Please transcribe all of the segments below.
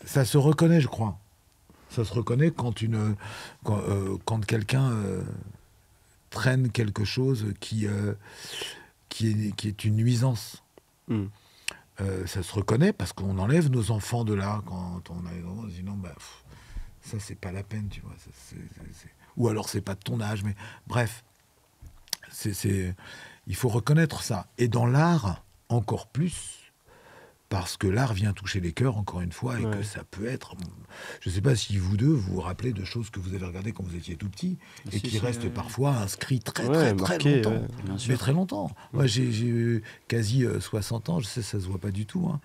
Ça se reconnaît, je crois. Ça se reconnaît quand quelqu'un traîne quelque chose qui est une nuisance. Mm. Ça se reconnaît parce qu'on enlève nos enfants de là. Quand on a dit non, ça, c'est pas la peine, tu vois. Ou alors, c'est pas de ton âge. Mais bref, il faut reconnaître ça. Et dans l'art, encore plus, parce que l'art vient toucher les cœurs, encore une fois, et que ça peut être... Je ne sais pas si vous deux, vous vous rappelez de choses que vous avez regardées quand vous étiez tout petit, et qui restent parfois inscrits très marqué, longtemps. Mais très longtemps. Moi, j'ai eu quasi 60 ans, je sais, ça ne se voit pas du tout. Hein.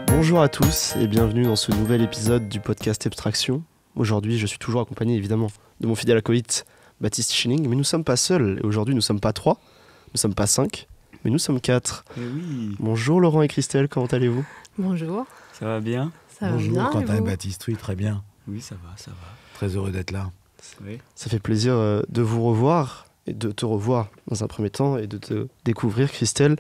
Bonjour à tous et bienvenue dans ce nouvel épisode du podcast Abstraction. Aujourd'hui, je suis toujours accompagné évidemment de mon fidèle acolyte Baptiste Schilling, mais nous ne sommes pas seuls. Et aujourd'hui, nous ne sommes pas 3, nous ne sommes pas 5, mais nous sommes 4. Oui. Bonjour Laurent et Christelle, comment allez-vous ? Bonjour. Ça va bien ? Ça Bonjour va bien, Quentin et vous Baptiste, oui, très bien. Oui, ça va. Très heureux d'être là. Oui. Ça fait plaisir de vous revoir et de te revoir dans un premier temps et de te découvrir, Christelle.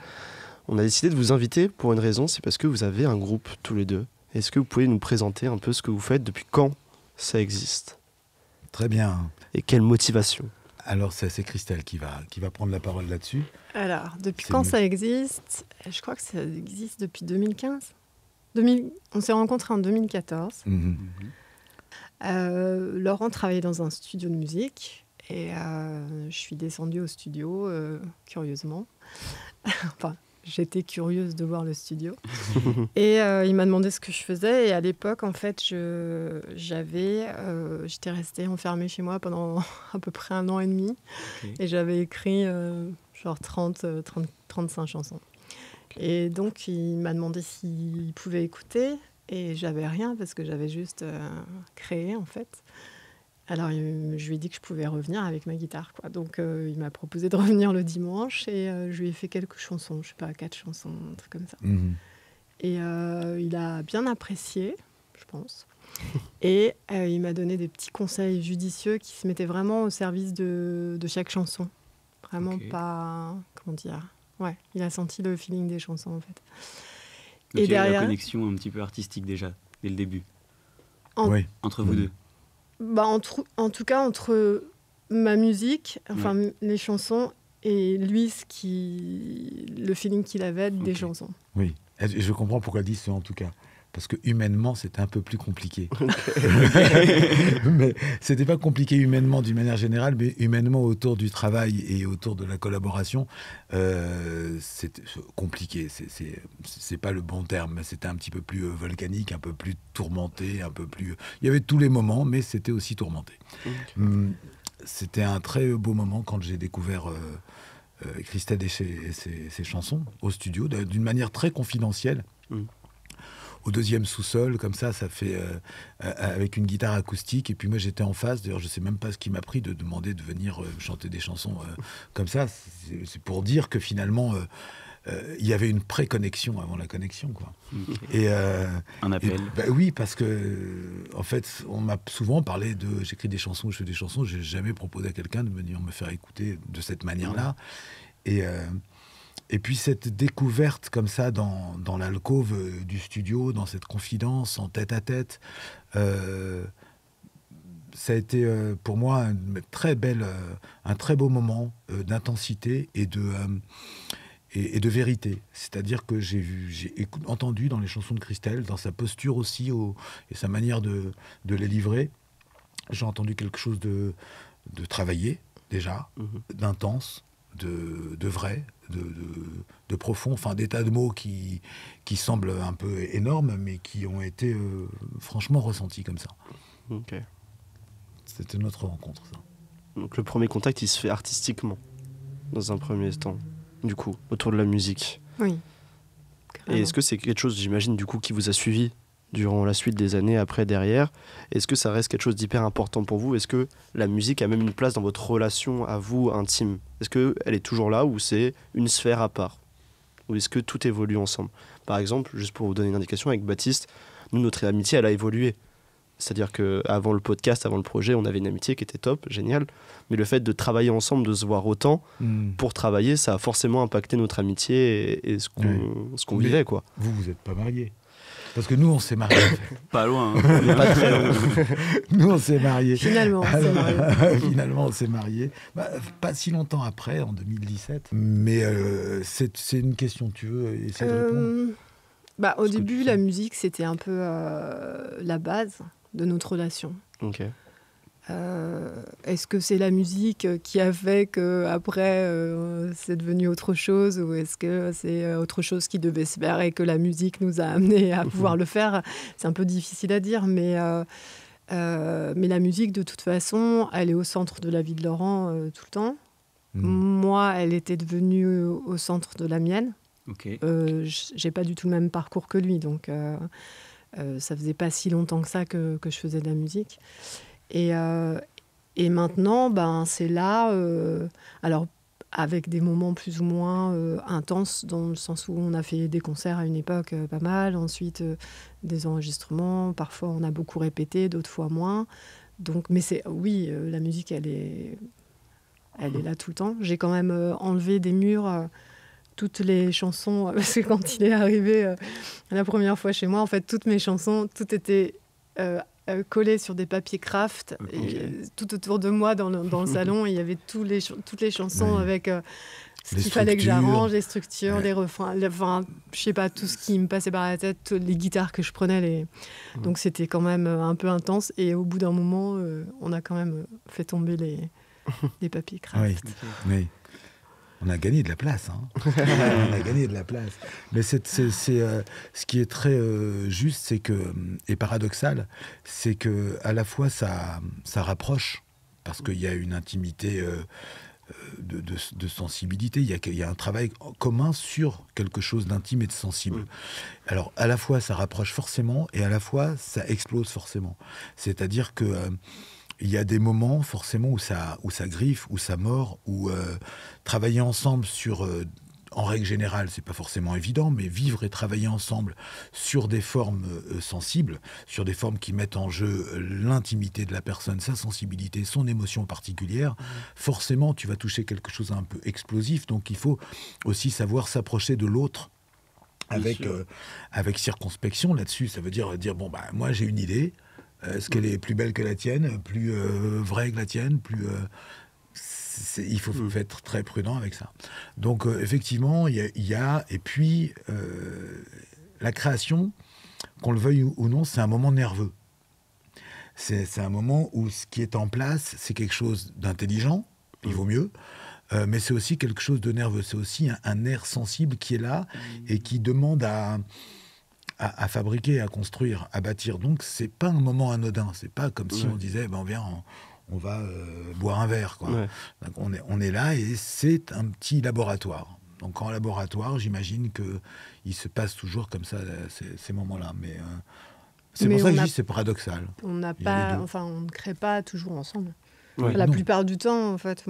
On a décidé de vous inviter pour une raison, c'est parce que vous avez un groupe tous les deux. Est-ce que vous pouvez nous présenter un peu ce que vous faites, depuis quand ça existe ? Très bien. Et quelle motivation ? Alors, c'est Christelle qui va prendre la parole là-dessus. Alors, depuis C'est quand mieux. ça existe ? Je crois que ça existe depuis 2015. On s'est rencontrés en 2014. Mhm. Laurent travaillait dans un studio de musique et je suis descendue au studio, curieusement. Enfin, j'étais curieuse de voir le studio. Et il m'a demandé ce que je faisais. Et à l'époque, en fait, j'étais restée enfermée chez moi pendant à peu près 1 an et demi. Ok. Et j'avais écrit genre 35 chansons. Et donc, il m'a demandé s'il pouvait écouter. Et j'avais rien parce que j'avais juste créé, en fait. Alors, je lui ai dit que je pouvais revenir avec ma guitare, quoi. Donc, il m'a proposé de revenir le dimanche et je lui ai fait quelques chansons, je sais pas, 4 chansons, un truc comme ça. Mhm. Et il a bien apprécié, je pense. Et il m'a donné des petits conseils judicieux qui se mettaient vraiment au service de chaque chanson. Vraiment Ok. pas... Comment dire ? Ouais, il a senti le feeling des chansons, en fait. Donc, Et il y a derrière- la connexion un petit peu artistique déjà, dès le début, En- Oui. entre vous Mhm. deux. Bah, en tout cas, entre ma musique, enfin les chansons, et lui, le feeling qu'il avait des Ok. chansons. Oui, et je comprends pourquoi elle dit ça en tout cas. Parce que humainement, c'était un peu plus compliqué. Mais c'était pas compliqué humainement d'une manière générale, mais humainement autour du travail et autour de la collaboration, c'était compliqué. C'est pas le bon terme, mais c'était un petit peu plus volcanique, un peu plus tourmenté, un peu plus. Il y avait tous les moments, mais c'était aussi tourmenté. C'était un très beau moment quand j'ai découvert Christelle et ses chansons au studio, d'une manière très confidentielle. Au deuxième sous-sol, comme ça fait avec une guitare acoustique. Et puis moi, j'étais en face. D'ailleurs, je sais même pas ce qui m'a pris de demander de venir chanter des chansons comme ça. C'est pour dire que finalement, il y avait une pré-connexion avant la connexion, quoi. Et, Un appel. oui, parce que en fait, on m'a souvent parlé de j'écris des chansons, je fais des chansons. J'ai jamais proposé à quelqu'un de venir me faire écouter de cette manière-là. Et puis cette découverte comme ça dans l'alcôve du studio, dans cette confidence en tête-à-tête, ça a été pour moi un très beau moment d'intensité et de vérité. C'est-à-dire que j'ai entendu dans les chansons de Christelle, dans sa posture aussi et sa manière de les livrer, j'ai entendu quelque chose de travaillé déjà, d'intense, de vrai, de profond, enfin des tas de mots qui semblent un peu énormes, mais qui ont été franchement ressentis comme ça. Ok. C'était notre rencontre, ça. Donc le premier contact, il se fait artistiquement, dans un premier temps, du coup, autour de la musique. Oui. Et est-ce que c'est quelque chose, j'imagine, du coup, qui vous a suivi durant la suite des années après, derrière ? Est-ce que ça reste quelque chose d'hyper important pour vous ? Est-ce que la musique a même une place dans votre relation à vous, intime ? Est-ce qu'elle est toujours là ou c'est une sphère à part ? ou est-ce que tout évolue ensemble? Par exemple, juste pour vous donner une indication, avec Baptiste, nous, notre amitié, elle a évolué. C'est-à-dire qu'avant le podcast, avant le projet, on avait une amitié qui était top, géniale. Mais le fait de travailler ensemble, de se voir autant, pour travailler, ça a forcément impacté notre amitié et ce qu'on vivait, quoi. Vous n'êtes pas mariés. Parce que nous, on s'est mariés. Pas loin. Pas très long. Nous, on s'est mariés. Finalement, on s'est mariés. Finalement, on s'est mariés. Pas si longtemps après, en 2017. Mais c'est une question, tu veux essayer de répondre? Au début, la musique, c'était un peu la base de notre relation. Ok. Est-ce que c'est la musique qui a fait qu'après, c'est devenu autre chose, ou est-ce que c'est autre chose qui devait se faire et que la musique nous a amenés à pouvoir le faire? C'est un peu difficile à dire, mais la musique, de toute façon, elle est au centre de la vie de Laurent tout le temps. Moi, elle était devenue au centre de la mienne. Ok. J'ai pas du tout le même parcours que lui, donc ça faisait pas si longtemps que ça que je faisais de la musique. Et maintenant, c'est là, alors avec des moments plus ou moins intenses, dans le sens où on a fait des concerts à une époque pas mal, ensuite des enregistrements, parfois on a beaucoup répété, d'autres fois moins. Donc, mais oui, la musique, elle est là tout le temps. J'ai quand même enlevé des murs toutes les chansons, parce que quand il est arrivé la première fois chez moi, en fait, toutes mes chansons, tout était collé sur des papiers craft. Okay. Et, tout autour de moi, dans le salon, il y avait toutes les chansons avec ce qu'il fallait que j'arrange, les structures, les refrains, je sais pas, tout ce qui me passait par la tête, les guitares que je prenais. Donc c'était quand même un peu intense. Et au bout d'un moment, on a quand même fait tomber les papiers craft. Oui. On a gagné de la place. On a gagné de la place. Mais ce qui est très juste, c'est que, et paradoxal, c'est que à la fois ça rapproche, parce qu'il y a une intimité de sensibilité, il y a un travail commun sur quelque chose d'intime et de sensible. Alors à la fois ça rapproche forcément, et à la fois ça explose forcément. C'est-à-dire que il y a des moments forcément où ça griffe, où ça mord, où travailler ensemble sur, en règle générale, c'est pas forcément évident, mais vivre et travailler ensemble sur des formes sensibles, sur des formes qui mettent en jeu l'intimité de la personne, sa sensibilité, son émotion particulière, forcément tu vas toucher quelque chose d'un peu explosif. Donc il faut aussi savoir s'approcher de l'autre avec circonspection là-dessus. Ça veut dire moi j'ai une idée. Est-ce qu'elle est plus belle que la tienne, plus vraie que la tienne, il faut être très prudent avec ça. Donc effectivement, il y a et puis la création, qu'on le veuille ou non, c'est un moment nerveux. C'est un moment où ce qui est en place, c'est quelque chose d'intelligent, il vaut mieux, mais c'est aussi quelque chose de nerveux. C'est aussi un nerf sensible qui est là et qui demande à fabriquer, à construire, à bâtir. Donc, c'est pas un moment anodin. C'est pas comme si on disait, on va boire un verre, quoi. Ouais. Donc, on est là et c'est un petit laboratoire. Donc, en laboratoire, j'imagine qu'il se passe toujours comme ça, ces moments-là. Mais c'est pour ça que je dis c'est paradoxal. On ne crée pas toujours ensemble. Ouais, la plupart du temps, en fait,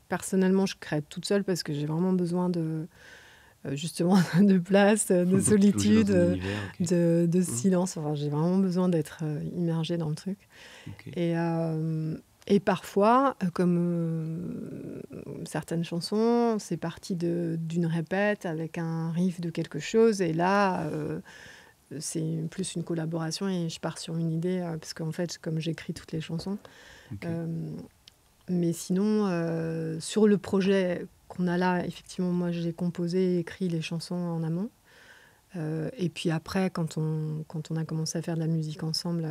personnellement, je crée toute seule parce que j'ai vraiment besoin justement de place, de solitude, de silence. Enfin, j'ai vraiment besoin d'être immergée dans le truc. Okay. Et parfois, comme certaines chansons, c'est parti d'une répète avec un riff de quelque chose. Et là, c'est plus une collaboration et je pars sur une idée. Parce qu'en fait, comme j'écris toutes les chansons. Okay. Mais sinon, sur le projet qu'on a là, effectivement, moi j'ai composé et écrit les chansons en amont. Et puis après, quand on a commencé à faire de la musique ensemble,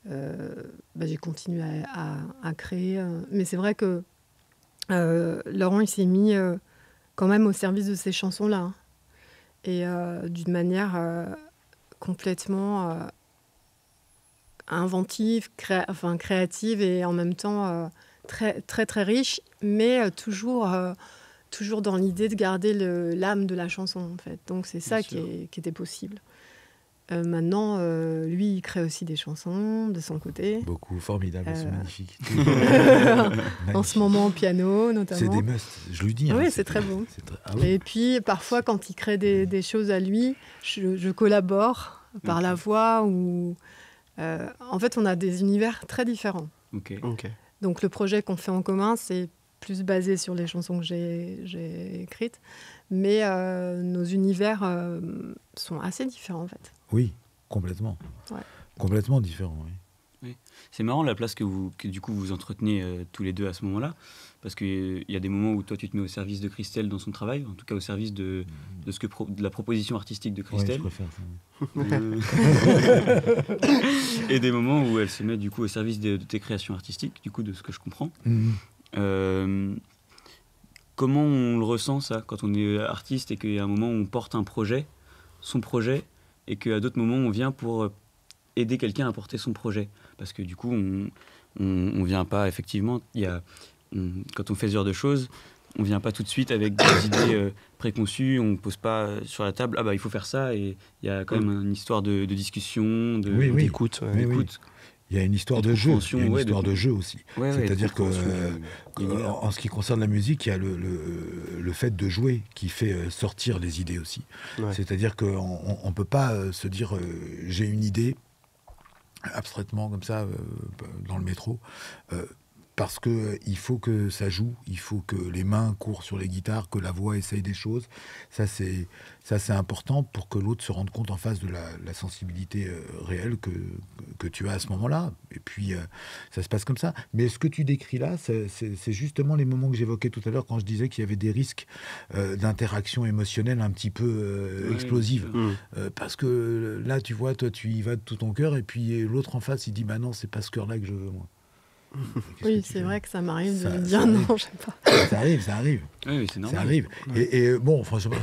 j'ai continué à créer. Mais c'est vrai que Laurent, il s'est mis quand même au service de ces chansons-là. Hein. Et d'une manière complètement inventive, créative et en même temps très, très, très riche, mais toujours dans l'idée de garder l'âme de la chanson, en fait. Donc c'est ça qui était possible. maintenant, lui, il crée aussi des chansons de son côté. Beaucoup, formidable, elles sont magnifiques. En ce moment, au piano, notamment. C'est des musts, je lui dis. Oui, hein, c'est très beau. Ah oui. Et puis, parfois, quand il crée des choses à lui, je collabore par la voix ou... en fait, on a des univers très différents. Ok. Donc, le projet qu'on fait en commun, c'est plus basé sur les chansons que j'ai écrites. Mais nos univers sont assez différents, en fait. Oui, complètement. Ouais. Complètement différents, oui. C'est marrant la place que du coup vous entretenez tous les deux à ce moment-là, parce qu'il y a des moments où toi tu te mets au service de Christelle dans son travail, en tout cas au service de la proposition artistique de Christelle. Ouais, je préfère ça. Et des moments où elle se met du coup au service de tes créations artistiques, du coup de ce que je comprends. Comment on le ressent ça quand on est artiste et qu'il y a un moment où on porte un projet, son projet, et qu'à d'autres moments on vient pour aider quelqu'un à porter son projet, parce que du coup on vient pas effectivement, quand on fait ce genre de choses, on vient pas tout de suite avec des idées préconçues, on pose pas sur la table il faut faire ça, et il y a quand même une histoire de discussion, d'écoute. Il y a une histoire de jeu, il y a une histoire de jeu aussi. C'est-à-dire que en ce qui concerne la musique, il y a le fait de jouer qui fait sortir les idées aussi. C'est-à-dire qu'on ne peut pas se dire j'ai une idée abstraitement comme ça dans le métro. Parce qu'il faut que ça joue, il faut que les mains courent sur les guitares, que la voix essaye des choses. Ça, c'est important pour que l'autre se rende compte en face de la sensibilité réelle que tu as à ce moment-là. Et puis, ça se passe comme ça. Mais ce que tu décris là, c'est justement les moments que j'évoquais tout à l'heure quand je disais qu'il y avait des risques d'interaction émotionnelle un petit peu explosive. Parce que là, tu vois, toi, tu y vas de tout ton cœur, et puis l'autre en face, il dit « Bah non, c'est pas ce cœur-là que je veux, moi ». Oui, c'est vrai que ça m'arrive de dire non, je sais pas. Ça arrive. Oui, c'est normal. Ça arrive. Et bon, franchement,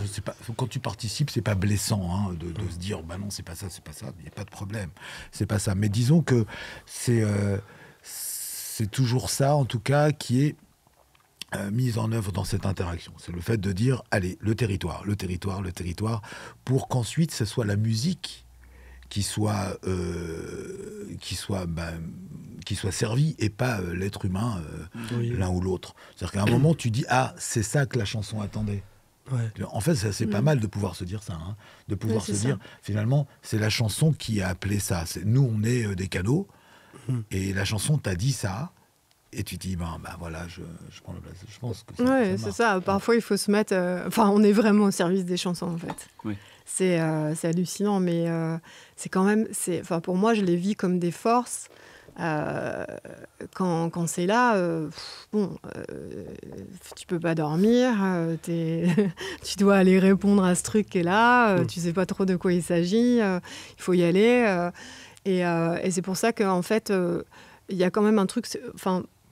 quand tu participes, c'est pas blessant de se dire, bah non, c'est pas ça, il n'y a pas de problème. C'est pas ça. Mais disons que c'est toujours ça, en tout cas, qui est mise en œuvre dans cette interaction. C'est le fait de dire, allez, le territoire, pour qu'ensuite, ce soit la musique qui soit servi et pas l'être humain l'un ou l'autre. C'est-à-dire qu'à un moment tu dis c'est ça que la chanson attendait. En fait c'est pas mal de pouvoir se dire ça, de pouvoir se dire finalement c'est la chanson qui a appelé ça. Nous on est des cadeaux et la chanson t'a dit ça. Et tu te dis, voilà, je prends la place. Je pense que c'est ça. Parfois, il faut se mettre... on est vraiment au service des chansons, en fait. Oui. C'est hallucinant, mais c'est quand même... pour moi, je les vis comme des forces. Quand c'est là, tu peux pas dormir, tu dois aller répondre à ce truc qui est là, tu sais pas trop de quoi il s'agit, il faut y aller. Et c'est pour ça qu'en fait, il y a quand même un truc...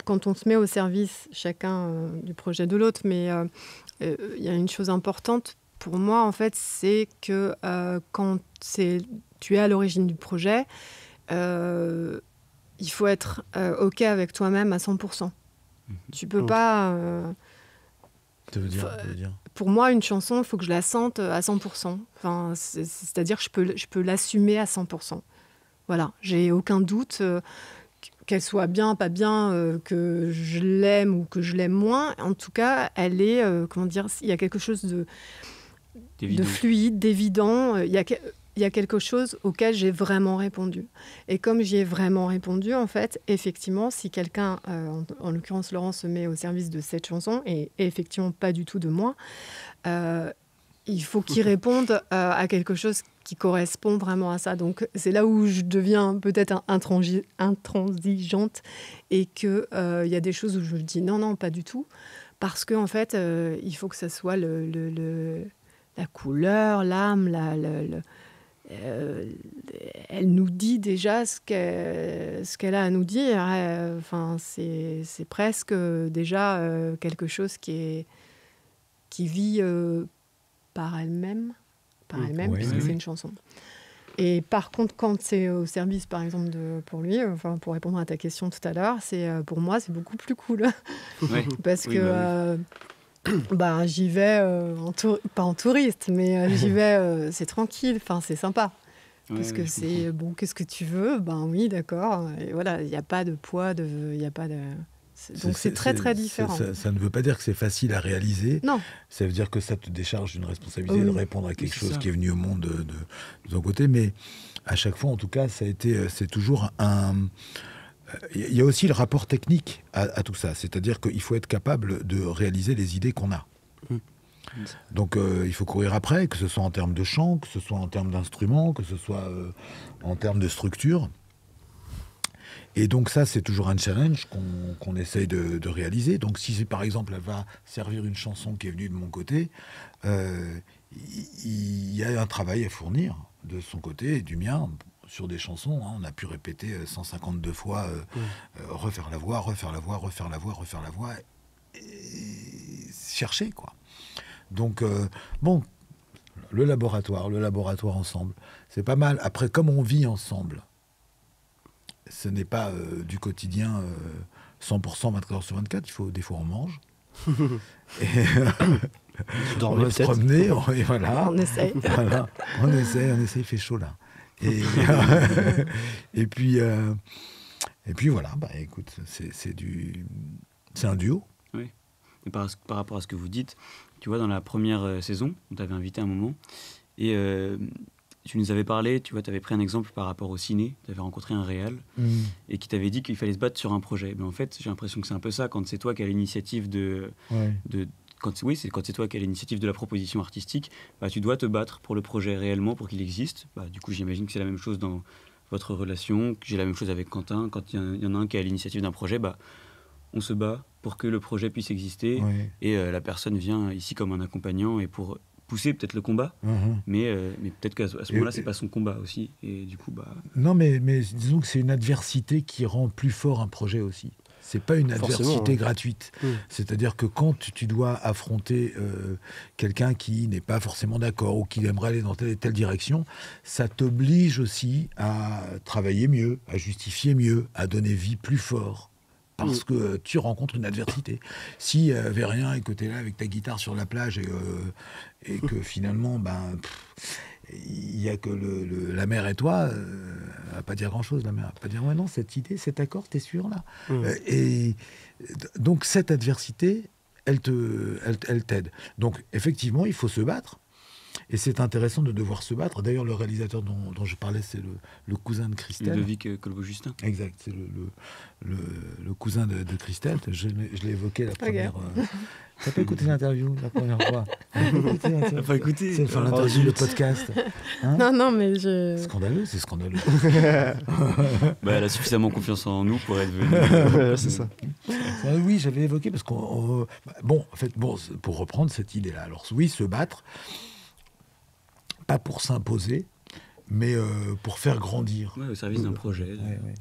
quand on se met au service chacun du projet de l'autre, mais il y a une chose importante pour moi, en fait, c'est que quand tu es à l'origine du projet, il faut être OK avec toi-même à 100%. Tu peux pas... Ça veut dire Pour moi, une chanson, il faut que je la sente à 100%. C'est-à-dire que je peux l'assumer à 100%. Voilà, j'ai aucun doute... qu'elle soit bien, pas bien, que je l'aime ou que je l'aime moins. En tout cas, elle est, il y a quelque chose de fluide, d'évident. Il y a quelque chose auquel j'ai vraiment répondu. Et comme j'y ai vraiment répondu, en fait, effectivement, si quelqu'un, en l'occurrence Laurent, se met au service de cette chanson, et effectivement pas du tout de moi, il faut qu'il réponde à quelque chose qui correspond vraiment à ça. Donc, c'est là où je deviens peut-être intransigeante et qu'il y a des choses où je dis non, pas du tout. Parce qu'en fait, il faut que ça soit la couleur, l'âme, elle nous dit déjà ce qu'elle a à nous dire. C'est presque déjà quelque chose qui vit par elle-même, puisque c'est une chanson. Et par contre, quand c'est au service, par exemple, pour lui, pour répondre à ta question tout à l'heure, pour moi, c'est beaucoup plus cool. Parce que j'y vais, pas en touriste, mais j'y vais, c'est tranquille, c'est sympa. Qu'est-ce que je c'est? Bon, qu'est-ce que tu veux? Ben oui, d'accord. Et voilà, il n'y a pas de poids, il n'y a pas de... Donc c'est très très différent. Ça ne veut pas dire que c'est facile à réaliser. Non. Ça veut dire que ça te décharge d'une responsabilité de répondre à quelque chose ça. qui est venu au monde de ton côté. Mais à chaque fois, en tout cas, c'est toujours un... Il y a aussi le rapport technique à tout ça. C'est-à-dire qu'il faut être capable de réaliser les idées qu'on a. Donc il faut courir après, que ce soit en termes de chant, que ce soit en termes d'instruments, que ce soit en termes de structure. Et donc ça, c'est toujours un challenge qu'on essaye de réaliser. Donc si, par exemple, elle va servir une chanson qui est venue de mon côté, il y a un travail à fournir de son côté et du mien sur des chansons. On a pu répéter 152 fois, refaire la voix, refaire la voix, refaire la voix, refaire la voix, et chercher, quoi. Donc, bon, le laboratoire ensemble, c'est pas mal. Après, comme on vit ensemble, ce n'est pas du quotidien 100% 24 heures sur 24. Des fois, on mange. Et, on va se promener. Et voilà. On essaye. Voilà. On essaye, il fait chaud là. Et, et puis voilà, bah, écoute, c'est un duo. Oui. Et par rapport à ce que vous dites, tu vois, dans la première saison, on t'avait invité un moment, et tu nous avais parlé, tu vois, tu avais pris un exemple par rapport au ciné, tu avais rencontré un réal, et qui t'avait dit qu'il fallait se battre sur un projet. Mais en fait, j'ai l'impression que c'est un peu ça, quand c'est toi qui as l'initiative quand c'est toi qui as l'initiative de la proposition artistique, bah, tu dois te battre pour le projet réellement, pour qu'il existe. Bah, du coup, j'imagine que c'est la même chose dans votre relation, que j'ai la même chose avec Quentin. Quand il y en a un qui a l'initiative d'un projet, bah, on se bat pour que le projet puisse exister, et la personne vient ici comme un accompagnant et pour pousser peut-être le combat, mais peut-être qu'à ce moment-là, c'est pas son combat aussi, et du coup, bah... Non, mais disons que c'est une adversité qui rend plus fort un projet aussi. C'est pas une adversité gratuite. C'est-à-dire que quand tu dois affronter quelqu'un qui n'est pas forcément d'accord ou qui aimerait aller dans telle et telle direction, ça t'oblige aussi à travailler mieux, à justifier mieux, à donner vie plus fort. Parce que tu rencontres une adversité. Si Vérien et que tu es là avec ta guitare sur la plage et que finalement, il n'y a que la mer et toi, elle va pas dire grand-chose, la mer. Elle va pas dire, ouais, non, cette idée, cet accord, t'es sûr, là. Et donc, cette adversité, elle t'aide. Donc, effectivement, il faut se battre. Et c'est intéressant de devoir se battre. D'ailleurs, le réalisateur dont je parlais, c'est le cousin de Christelle. Ludovic Colbeau-Justin. Exact, c'est le cousin de Christelle. Je l'ai évoqué la première... T'as pas écouté l'interview la première fois? T'as pas écouté? C'est faire l'interview, le podcast. Hein? Non, mais je... Scandaleux, c'est scandaleux. Bah, elle a suffisamment confiance en nous pour être venue. C'est ça. Oui, j'avais évoqué parce qu'on... pour reprendre cette idée-là. Alors oui, se battre, pas pour s'imposer, mais pour faire grandir. Ouais, au service d'un projet. Ouais.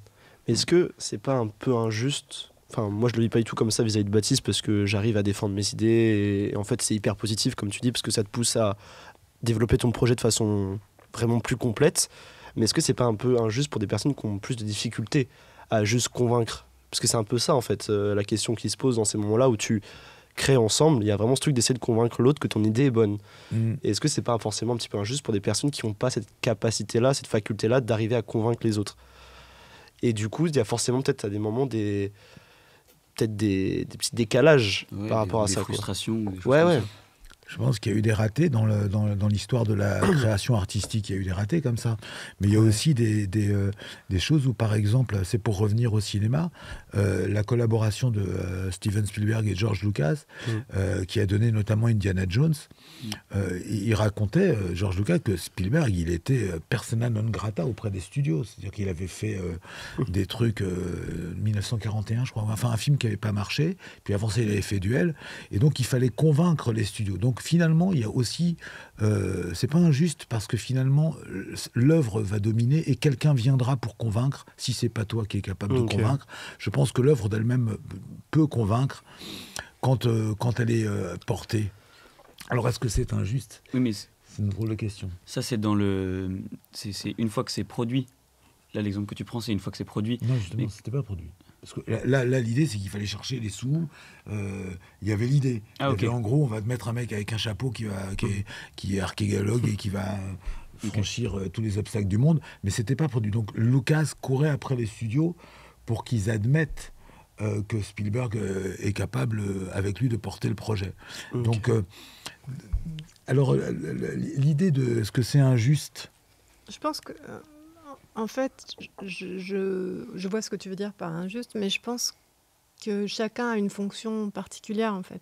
Est-ce que c'est pas un peu injuste? Enfin, moi, je le vis pas du tout comme ça vis-à-vis de Baptiste, parce que j'arrive à défendre mes idées, et en fait, c'est hyper positif, comme tu dis, parce que ça te pousse à développer ton projet de façon vraiment plus complète. Mais est-ce que c'est pas un peu injuste pour des personnes qui ont plus de difficultés à juste convaincre? Parce que c'est un peu ça, en fait, la question qui se pose dans ces moments-là où tu crées ensemble. Il y a vraiment ce truc d'essayer de convaincre l'autre que ton idée est bonne. Et est-ce que c'est pas forcément un petit peu injuste pour des personnes qui n'ont pas cette capacité-là, cette faculté-là d'arriver à convaincre les autres? Et du coup, il y a forcément peut-être à des moments des petits décalages par rapport à ça. Des frustrations. Des choses ouais. comme ça. Je pense qu'il y a eu des ratés dans l'histoire de la création artistique. Il y a eu des ratés comme ça. Mais il y a aussi des choses où, par exemple, c'est pour revenir au cinéma, la collaboration de Steven Spielberg et George Lucas, qui a donné notamment Indiana Jones. Il racontait, George Lucas, que Spielberg, il était persona non grata auprès des studios. C'est-à-dire qu'il avait fait des trucs 1941, je crois, enfin un film qui n'avait pas marché. Puis avant ça, il avait fait Duel. Et donc, il fallait convaincre les studios. Donc, finalement, il y a aussi... c'est pas injuste parce que finalement, l'œuvre va dominer et quelqu'un viendra pour convaincre, si c'est pas toi qui es capable de convaincre. Je pense que l'œuvre d'elle-même peut convaincre quand elle est portée. Alors, est-ce que c'est injuste? Oui, mais c'est une drôle de question. Ça, c'est c'est une fois que c'est produit. Là, l'exemple que tu prends, c'est une fois que c'est produit. Non, justement, c'était pas produit. Parce que là l'idée, c'est qu'il fallait chercher les sous. Il y avait l'idée. En gros, on va te mettre un mec avec un chapeau qui est archéologue et qui va franchir tous les obstacles du monde, mais c'était pas produit. Donc Lucas courait après les studios pour qu'ils admettent que Spielberg est capable avec lui de porter le projet. Ok. Donc, alors l'idée de ce que c'est injuste. Je pense que, en fait, je vois ce que tu veux dire par injuste, mais je pense que chacun a une fonction particulière, en fait.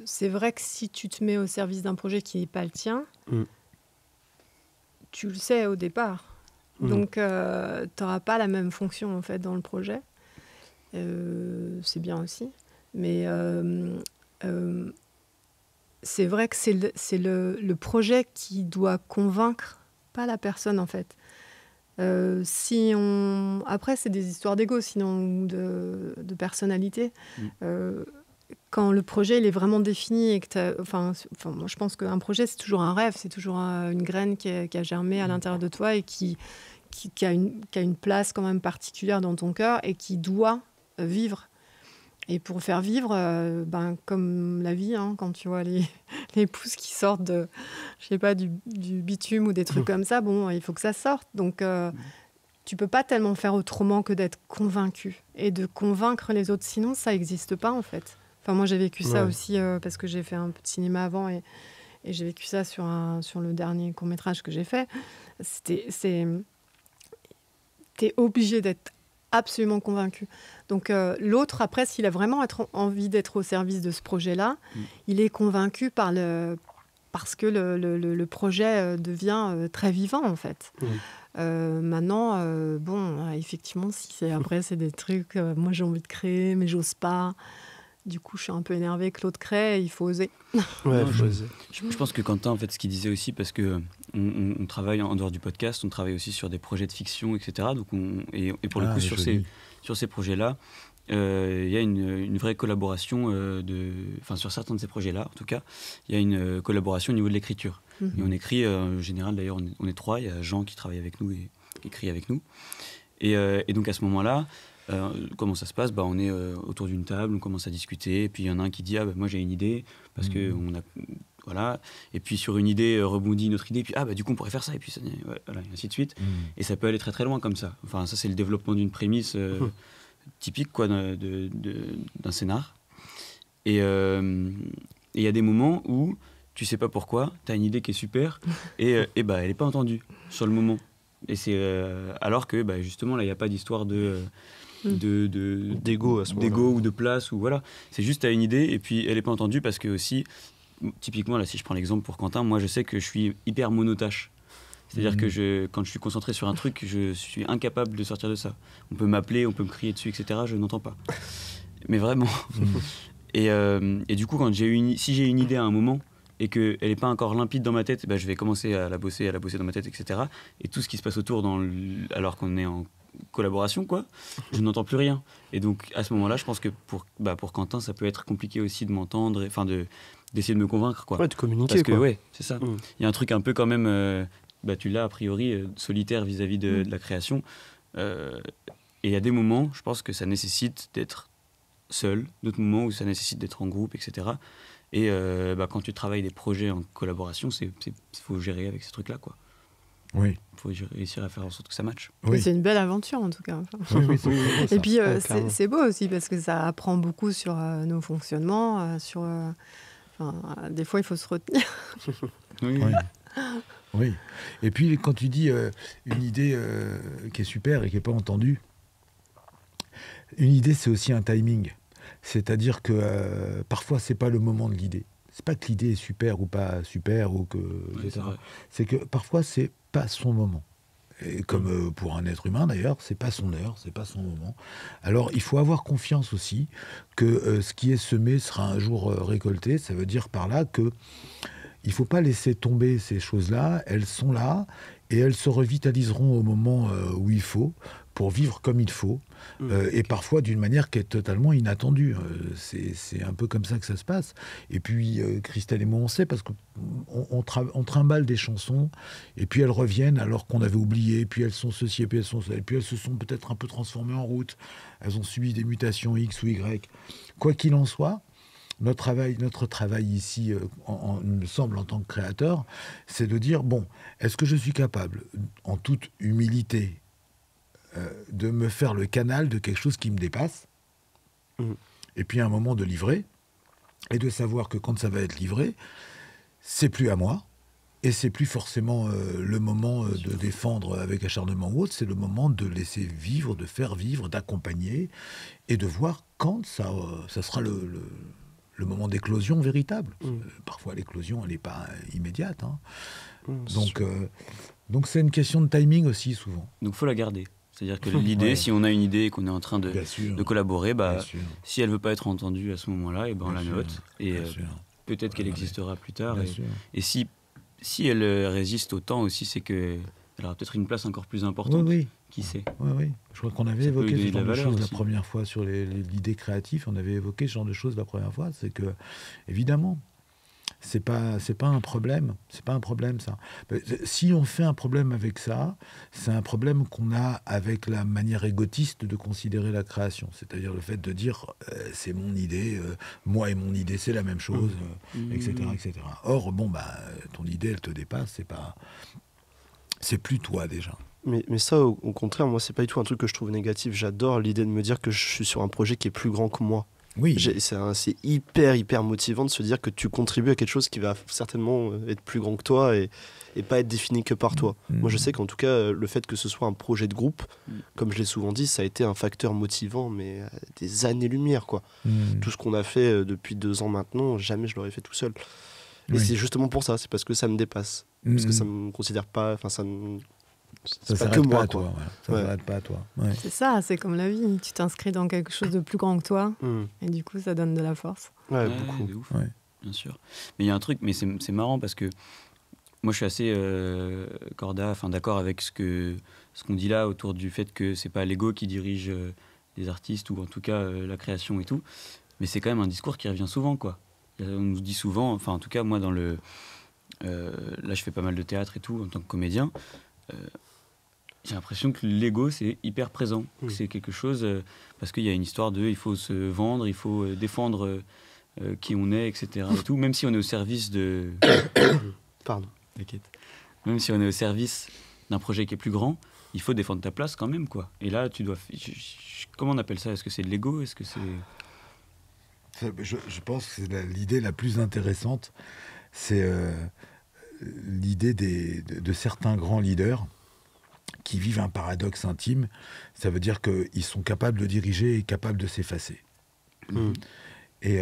C'est vrai que si tu te mets au service d'un projet qui n'est pas le tien, tu le sais au départ. Donc, tu n'auras pas la même fonction, en fait, dans le projet. C'est bien aussi. Mais c'est vrai que c'est le projet qui doit convaincre, pas la personne, en fait. Après, c'est des histoires d'ego, sinon, ou de personnalité. Quand le projet il est vraiment défini et que moi, je pense qu'un projet, c'est toujours un rêve, c'est toujours une graine qui a germé à l'intérieur de toi et qui a une place quand même particulière dans ton cœur et qui doit vivre. Et pour faire vivre, comme la vie, hein, quand tu vois les pousses qui sortent du bitume ou des trucs comme ça, bon, il faut que ça sorte. Donc, tu peux pas tellement faire autrement que d'être convaincu et de convaincre les autres. Sinon, ça n'existe pas, en fait. Enfin, moi, j'ai vécu ça aussi parce que j'ai fait un peu de cinéma avant et j'ai vécu ça sur le dernier court-métrage que j'ai fait. T'es obligé d'être absolument convaincu. Donc l'autre, après, s'il a vraiment envie d'être au service de ce projet-là, il est convaincu parce que le projet devient très vivant, en fait. Maintenant, effectivement, après, c'est des trucs, moi j'ai envie de créer, mais j'ose pas. Du coup, je suis un peu énervée que l'autre crée, il faut oser. Je pense que Quentin, en fait, ce qu'il disait aussi, parce que on travaille en dehors du podcast, on travaille aussi sur des projets de fiction, etc. Donc et pour le coup, sur ces projets-là, il y a une vraie collaboration, sur certains de ces projets-là, en tout cas, il y a une collaboration au niveau de l'écriture. Et on écrit, en général, d'ailleurs, on est 3, il y a Jean qui travaille avec nous et qui écrit avec nous. Et donc à ce moment-là, comment ça se passe ? On est autour d'une table, on commence à discuter, et puis il y en a un qui dit moi j'ai une idée, parce que on a... Voilà. Et puis sur une idée rebondit une autre idée, puis du coup on pourrait faire ça, et puis ça, voilà, et ainsi de suite. Et ça peut aller très très loin comme ça. Enfin, ça c'est le développement d'une prémisse typique quoi, d'un scénar. Et il y a des moments où tu sais pas pourquoi, tu as une idée qui est super, et elle n'est pas entendue sur le moment. Et c'est alors que justement là il n'y a pas d'histoire d'égo ou de place, ou voilà, c'est juste tu as une idée et puis elle n'est pas entendue parce que aussi typiquement là, si je prends l'exemple pour Quentin, moi je sais que je suis hyper monotâche, c'est-à-dire que quand je suis concentré sur un truc, je suis incapable de sortir de ça. On peut m'appeler, on peut me crier dessus, etc., je n'entends pas, mais vraiment. Et du coup si j'ai une idée à un moment et qu'elle n'est pas encore limpide dans ma tête, je vais commencer à la bosser dans ma tête, etc. Et tout ce qui se passe autour alors qu'on est en collaboration, quoi, je n'entends plus rien. Et donc, à ce moment-là, je pense que pour Quentin, ça peut être compliqué aussi de m'entendre, enfin d'essayer de me convaincre, quoi. Ouais, de communiquer, parce que, quoi. ouais, c'est ça. Il y a un truc un peu quand même, tu l'as a priori, solitaire vis-à-vis de la création. Et il y a des moments, je pense que ça nécessite d'être seul, d'autres moments où ça nécessite d'être en groupe, etc. Et quand tu travailles des projets en collaboration, il faut gérer avec ces trucs-là, quoi. Oui. Il faut réussir à faire en sorte que ça matche. Oui. C'est une belle aventure, en tout cas. Oui, et puis, c'est beau aussi, parce que ça apprend beaucoup sur nos fonctionnements, des fois, il faut se retenir. Oui. Et puis, quand tu dis une idée qui est super et qui n'est pas entendue, une idée, c'est aussi un timing. C'est-à-dire que parfois, c'est pas le moment de l'idée. C'est pas que l'idée est super ou pas super, ou que, etc. C'est que parfois, c'est pas son moment. Et comme pour un être humain, d'ailleurs, c'est pas son heure, c'est pas son moment. Alors, il faut avoir confiance aussi que ce qui est semé sera un jour récolté. Ça veut dire par là que il faut pas laisser tomber ces choses-là. Elles sont là et elles se revitaliseront au moment où il faut, pour vivre comme il faut, et parfois d'une manière qui est totalement inattendue. C'est un peu comme ça que ça se passe. Et puis, Christelle et moi, on sait, parce qu'on trimballe des chansons, et puis elles reviennent alors qu'on avait oublié, puis elles sont ceci, et puis elles sont ça, et puis elles se sont peut-être un peu transformées en route, elles ont subi des mutations X ou Y. Quoi qu'il en soit, notre travail ici, il me semble, en tant que créateur, c'est de dire, bon, est-ce que je suis capable, en toute humilité, de me faire le canal de quelque chose qui me dépasse, et puis à un moment de livrer, et de savoir que quand ça va être livré, c'est plus à moi, et c'est plus forcément le moment de défendre avec acharnement ou autre, c'est le moment de laisser vivre, de faire vivre, d'accompagner, et de voir quand ça sera le moment d'éclosion véritable. Parfois, l'éclosion, elle n'est pas immédiate. Hein. Donc, c'est une question de timing aussi, souvent. Donc, il faut la garder. C'est-à-dire que l'idée, si on a une idée et qu'on est en train de collaborer, si elle ne veut pas être entendue à ce moment-là, et on la note. Et peut-être qu'elle existera plus tard. Et si elle résiste au temps aussi, c'est qu'elle aura peut-être une place encore plus importante. Oui. Qui sait ? Oui. Je crois qu'on avait évoqué ce genre de choses la première fois sur l'idée créative. On avait évoqué ce genre de choses la première fois. C'est que, évidemment, c'est pas un problème. C'est pas un problème, ça. Si on fait un problème avec ça, c'est un problème qu'on a avec la manière égotiste de considérer la création. C'est-à-dire le fait de dire c'est mon idée, moi et mon idée, c'est la même chose, etc., etc. Or, ton idée, elle te dépasse. C'est plus toi, déjà. Mais ça, au contraire, moi, c'est pas du tout un truc que je trouve négatif. J'adore l'idée de me dire que je suis sur un projet qui est plus grand que moi. Oui. C'est hyper motivant de se dire que tu contribues à quelque chose qui va certainement être plus grand que toi et pas être défini que par toi. Moi, je sais qu'en tout cas, le fait que ce soit un projet de groupe, comme je l'ai souvent dit, ça a été un facteur motivant, mais des années-lumière, quoi. Tout ce qu'on a fait depuis 2 ans maintenant, jamais je l'aurais fait tout seul. Et c'est justement pour ça, c'est parce que ça me dépasse. Parce que ça me considère pas... Enfin, ça s'arrête pas à toi. Ça ne s'arrête pas à toi. Ouais. C'est ça, c'est comme la vie. Tu t'inscris dans quelque chose de plus grand que toi, et du coup, ça donne de la force. Ouais, beaucoup. De ouf. Bien sûr. Mais il y a un truc, mais c'est marrant parce que moi, je suis assez d'accord avec ce qu'on dit là autour du fait que c'est pas l'ego qui dirige les artistes ou en tout cas la création et tout. Mais c'est quand même un discours qui revient souvent, quoi. On nous dit souvent, enfin en tout cas moi là je fais pas mal de théâtre et tout en tant que comédien. J'ai l'impression que l'ego c'est hyper présent, que c'est quelque chose parce qu'il y a une histoire il faut se vendre, il faut défendre qui on est, etc. et tout, même si on est au service de pardon, même si on est au service d'un projet qui est plus grand, il faut défendre ta place quand même, quoi. Et là tu dois comment on appelle ça? Est-ce que c'est de l'ego? Est-ce que c'est... Je pense que c'est l'idée la plus intéressante, c'est l'idée de certains grands leaders qui vivent un paradoxe intime. Ça veut dire qu'ils sont capables de diriger et capables de s'effacer. Et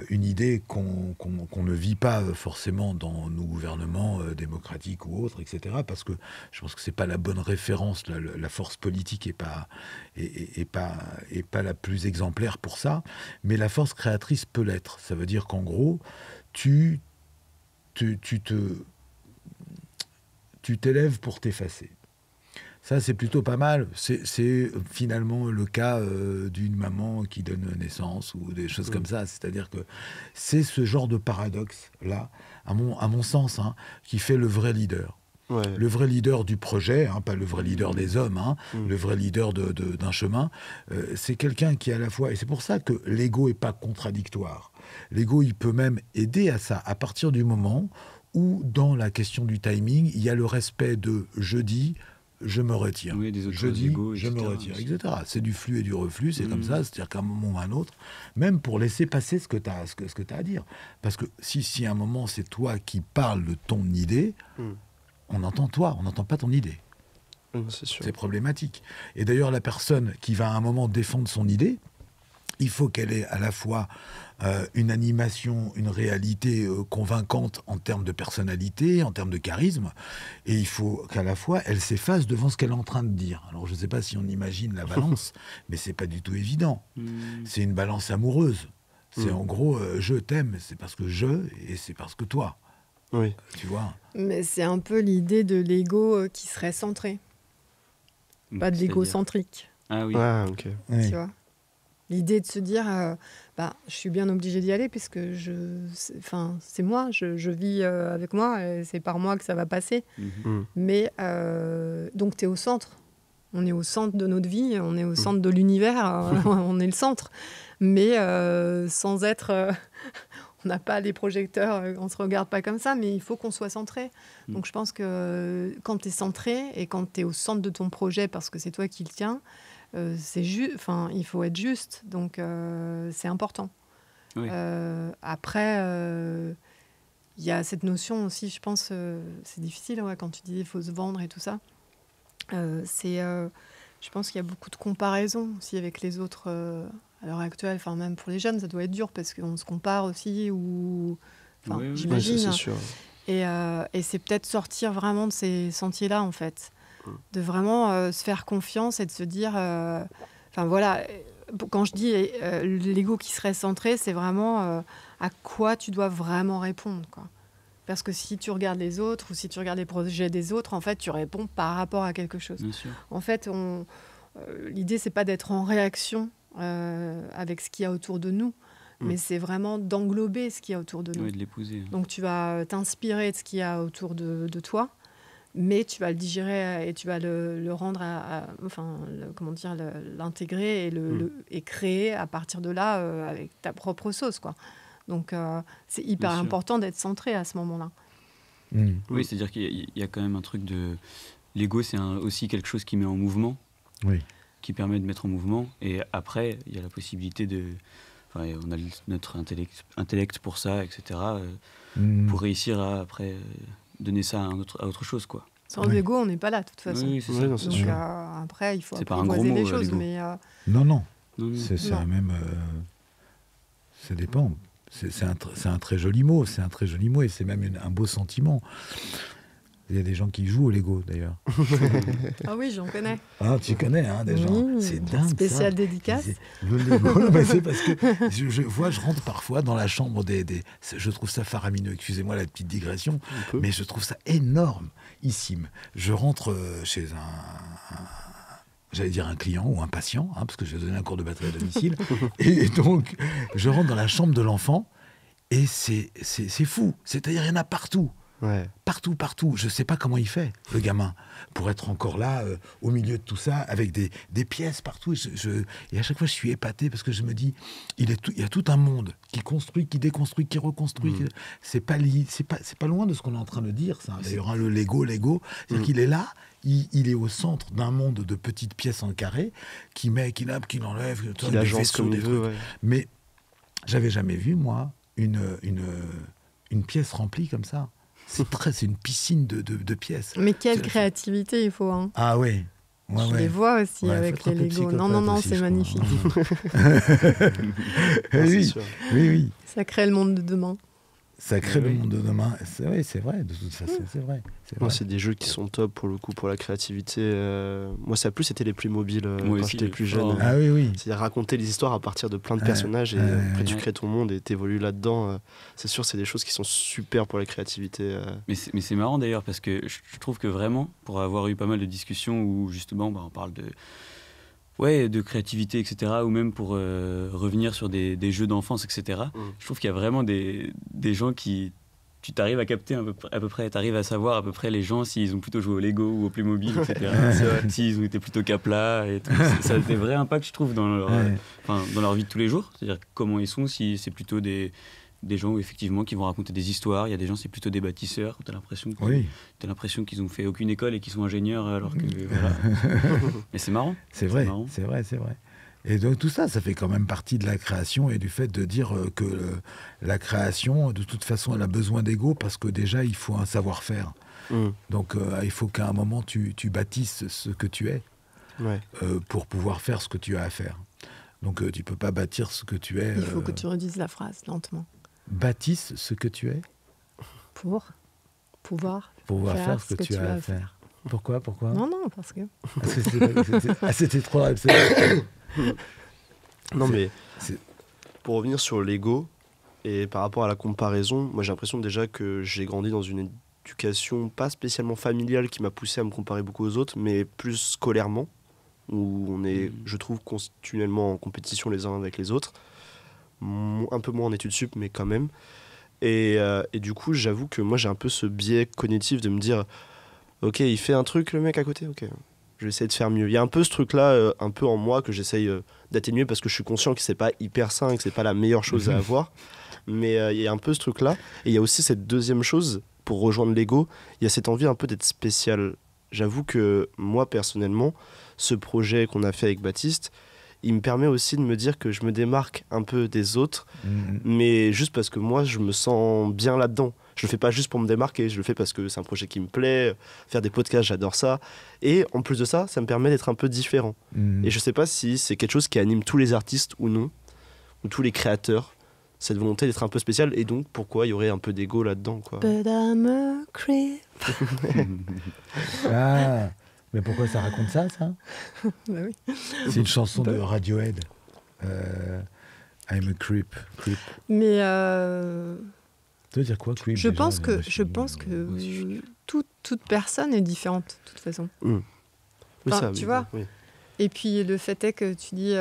une idée qu'on ne vit pas forcément dans nos gouvernements démocratiques ou autres, etc. Parce que je pense que c'est pas la bonne référence. La force politique est pas la plus exemplaire pour ça. Mais la force créatrice peut l'être. Ça veut dire qu'en gros, tu t'élèves pour t'effacer. Ça, c'est plutôt pas mal. C'est finalement le cas d'une maman qui donne naissance ou des choses comme ça. C'est-à-dire que c'est ce genre de paradoxe-là, à mon sens, qui fait le vrai leader. Ouais. Le vrai leader du projet, pas le vrai leader des hommes, le vrai leader d'un chemin, c'est quelqu'un qui à la fois... Et c'est pour ça que l'ego n'est pas contradictoire. L'ego, il peut même aider à ça, à partir du moment où, dans la question du timing, il y a le respect de « je dis », je me retire. Oui, je dis, je me retire, etc. C'est du flux et du reflux, c'est comme ça, c'est-à-dire qu'à un moment ou à un autre, même pour laisser passer ce que tu as à dire. Parce que si à un moment, c'est toi qui parles de ton idée, on entend toi, on n'entend pas ton idée. C'est sûr. C'est problématique. Et d'ailleurs, la personne qui va à un moment défendre son idée, il faut qu'elle ait à la fois une animation, une réalité convaincante en termes de personnalité, en termes de charisme, et il faut qu'à la fois elle s'efface devant ce qu'elle est en train de dire. Alors je ne sais pas si on imagine la balance, mais c'est pas du tout évident. C'est une balance amoureuse. C'est en gros, je t'aime, c'est parce que et c'est parce que toi. Oui. Tu vois. Mais c'est un peu l'idée de l'ego qui serait centré, pas de l'égocentrique. Ah oui. Ah, ok. Tu vois. L'idée de se dire, je suis bien obligée d'y aller puisque c'est moi, je vis avec moi, et c'est par moi que ça va passer. Mais donc tu es au centre. On est au centre de notre vie, on est au centre de l'univers, on est le centre. Mais sans être n'a pas les projecteurs, on ne se regarde pas comme ça, mais il faut qu'on soit centré. Donc je pense que quand tu es centré et quand tu es au centre de ton projet parce que c'est toi qui le tiens, il faut être juste. Donc c'est important. Oui. Après, il y a cette notion aussi, je pense, c'est difficile quand tu dis il faut se vendre et tout ça. Je pense qu'il y a beaucoup de comparaisons aussi avec les autres à l'heure actuelle. Enfin, même pour les jeunes, ça doit être dur parce qu'on se compare aussi. J'imagine. Oui, ça, c'est sûr. Et c'est peut-être sortir vraiment de ces sentiers-là, en fait. De vraiment se faire confiance et de se dire... quand je dis l'ego qui serait centré, c'est vraiment à quoi tu dois vraiment répondre, quoi. Parce que si tu regardes les autres ou si tu regardes les projets des autres, en fait, tu réponds par rapport à quelque chose. Bien sûr. En fait, l'idée, c'est pas d'être en réaction avec ce qu'il y a autour de nous, mais c'est vraiment d'englober ce qu'il y a autour de nous. Oui, de l'épouser. Donc, tu vas t'inspirer de ce qu'il y a autour de toi, mais tu vas le digérer et tu vas le rendre l'intégrer et créer à partir de là avec ta propre sauce, quoi. Donc, c'est hyper important d'être centré à ce moment-là. Oui, c'est-à-dire qu'il y a quand même un truc de... L'ego, c'est aussi quelque chose qui met en mouvement, qui permet de mettre en mouvement. Et après, il y a la possibilité de... Enfin, on a notre intellect pour ça, etc. Pour réussir à, après, donner ça à autre chose, quoi. Sans l'ego, on n'est pas là, de toute façon. Oui, c'est ça. Donc, après, il faut apprivoiser les choses. Mais, Non. Non. Ça dépend. C'est un très joli mot. C'est un très joli mot et c'est même un beau sentiment. Il y a des gens qui jouent au Lego, d'ailleurs. Ah oui, j'en connais. Ah, tu connais, des gens. C'est dingue. Spécial ça. dédicace. Le Lego, mais c'est parce que je rentre parfois dans la chambre je trouve ça faramineux. Excusez-moi la petite digression, mais je trouve ça énormissime. Je rentre chez j'allais dire un client ou un patient, parce que je vais donner un cours de batterie à domicile. Et donc, je rentre dans la chambre de l'enfant et c'est fou. C'est-à-dire, il y en a partout. Ouais. Partout. Je ne sais pas comment il fait, le gamin, pour être encore là, au milieu de tout ça, avec des pièces partout. Et à chaque fois, je suis épaté parce que je me dis, il y a tout un monde qui construit, qui déconstruit, qui reconstruit. C'est pas loin de ce qu'on est en train de dire, ça. D'ailleurs, le Lego, c'est-à-dire qu'il est là, il est au centre d'un monde de petites pièces en carré, qui enlève, qui agence comme il veut. Ouais. Mais j'avais jamais vu, moi, une pièce remplie comme ça. C'est une piscine de pièces. Mais quelle créativité il faut. Hein. Ah oui. Je les vois aussi avec les Lego. Non, c'est magnifique. Oui. Ça crée le monde de demain. Ça crée le monde de demain. C'est vrai, de toute façon, c'est vrai. Moi, c'est des jeux qui sont top pour le coup, pour la créativité. Moi, ça a plus été les Playmobil quand j'étais plus jeune. Ah oui. C'est-à-dire raconter les histoires à partir de plein de personnages et après tu crées ton monde et t'évolues là-dedans. C'est sûr, c'est des choses qui sont super pour la créativité. Mais c'est marrant d'ailleurs parce que je trouve que vraiment, pour avoir eu pas mal de discussions où justement on parle de créativité, etc., ou même pour revenir sur des jeux d'enfance, etc., je trouve qu'il y a vraiment des gens qui... Tu t'arrives à capter à peu près, t'arrives à savoir à peu près les gens s'ils ont plutôt joué au Lego ou au Playmobil, etc. S'ils ont été plutôt Capla et tout. Ça a des vrais impacts, je trouve, dans leur vie de tous les jours. C'est-à-dire comment ils sont, si c'est plutôt des gens effectivement qui vont raconter des histoires. Il y a des gens, c'est plutôt des bâtisseurs. T'as l'impression qu'ils ont fait aucune école et qu'ils sont ingénieurs alors que voilà. Mais c'est marrant. C'est vrai. Et donc tout ça fait quand même partie de la création et du fait de dire que la création, de toute façon, elle a besoin d'ego parce que déjà, il faut un savoir-faire. Donc il faut qu'à un moment, tu bâtisses ce que tu es pour pouvoir faire ce que tu as à faire. Donc tu peux pas bâtir ce que tu es... Il faut que tu redises la phrase lentement. Bâtisse ce que tu es pour pouvoir faire ce que tu as à faire. Pourquoi Non, parce que... C'était trop... Non, mais pour revenir sur l'ego et par rapport à la comparaison, moi j'ai l'impression déjà que j'ai grandi dans une éducation pas spécialement familiale qui m'a poussé à me comparer beaucoup aux autres, mais plus scolairement, où on est, je trouve, continuellement en compétition les uns avec les autres. Un peu moins en études sup, mais quand même. Et du coup, j'avoue que moi j'ai un peu ce biais cognitif de me dire ok, il fait un truc le mec à côté, ok. je vais essayer de faire mieux. Il y a un peu ce truc-là, un peu en moi, que j'essaye d'atténuer parce que je suis conscient que c'est pas hyper sain et que c'est pas la meilleure chose à avoir. Mais il y a un peu ce truc-là. Et il y a aussi cette deuxième chose, pour rejoindre l'ego, il y a cette envie un peu d'être spécial. J'avoue que moi, personnellement, ce projet qu'on a fait avec Baptiste, il me permet aussi de me dire que je me démarque un peu des autres, mais juste parce que moi, je me sens bien là-dedans. Je le fais pas juste pour me démarquer, je le fais parce que c'est un projet qui me plaît, faire des podcasts, j'adore ça. Et en plus de ça, ça me permet d'être un peu différent. Et je sais pas si c'est quelque chose qui anime tous les artistes ou non, ou tous les créateurs, cette volonté d'être un peu spécial, et donc pourquoi il y aurait un peu d'ego là-dedans, quoi. But I'm a creep. Ah, mais pourquoi ça raconte ça Bah oui. C'est une chanson de Radiohead. I'm a creep. Mais Ça veut dire quoi, creep? je déjà pense que, Moi, toute personne est différente, de toute façon. Oui, Enfin, ça, tu oui, vois. oui. Et puis le fait est que tu dis,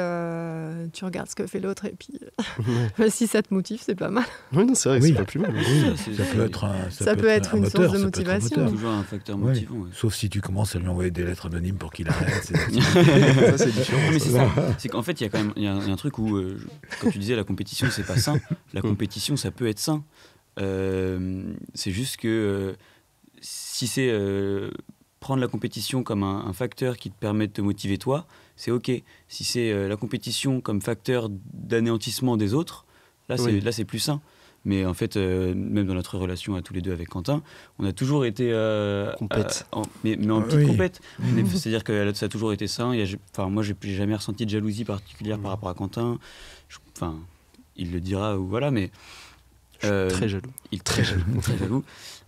tu regardes ce que fait l'autre, et puis si ça te motive, c'est pas mal. Oui, non, c'est vrai que Oui. c'est pas plus mal. Oui, ça peut être Ça peut être un une moteur, source de ça peut être un motivation. moteur. Toujours un facteur Ouais. motivant. Ouais. Sauf si tu commences à lui envoyer des lettres anonymes pour qu'il arrête. Ça, c'est différent. Non, mais ça. c'est ça. C'est qu'en fait, il y a quand même il y a un truc où, quand tu disais la compétition, c'est pas sain. La compétition, ça peut être sain. C'est juste que si c'est prendre la compétition comme un facteur qui te permet de te motiver toi, c'est ok. Si c'est la compétition comme facteur d'anéantissement des autres, là c'est plus sain. Mais en fait, même dans notre relation à tous les deux avec Quentin, on a toujours été Compète. mais en petite Oui. compète. C'est-à-dire que ça a toujours été sain. Moi, j'ai jamais ressenti de jalousie particulière par rapport à Quentin. Enfin, il le dira ou voilà, mais Très jaloux. il est très jaloux, très jaloux.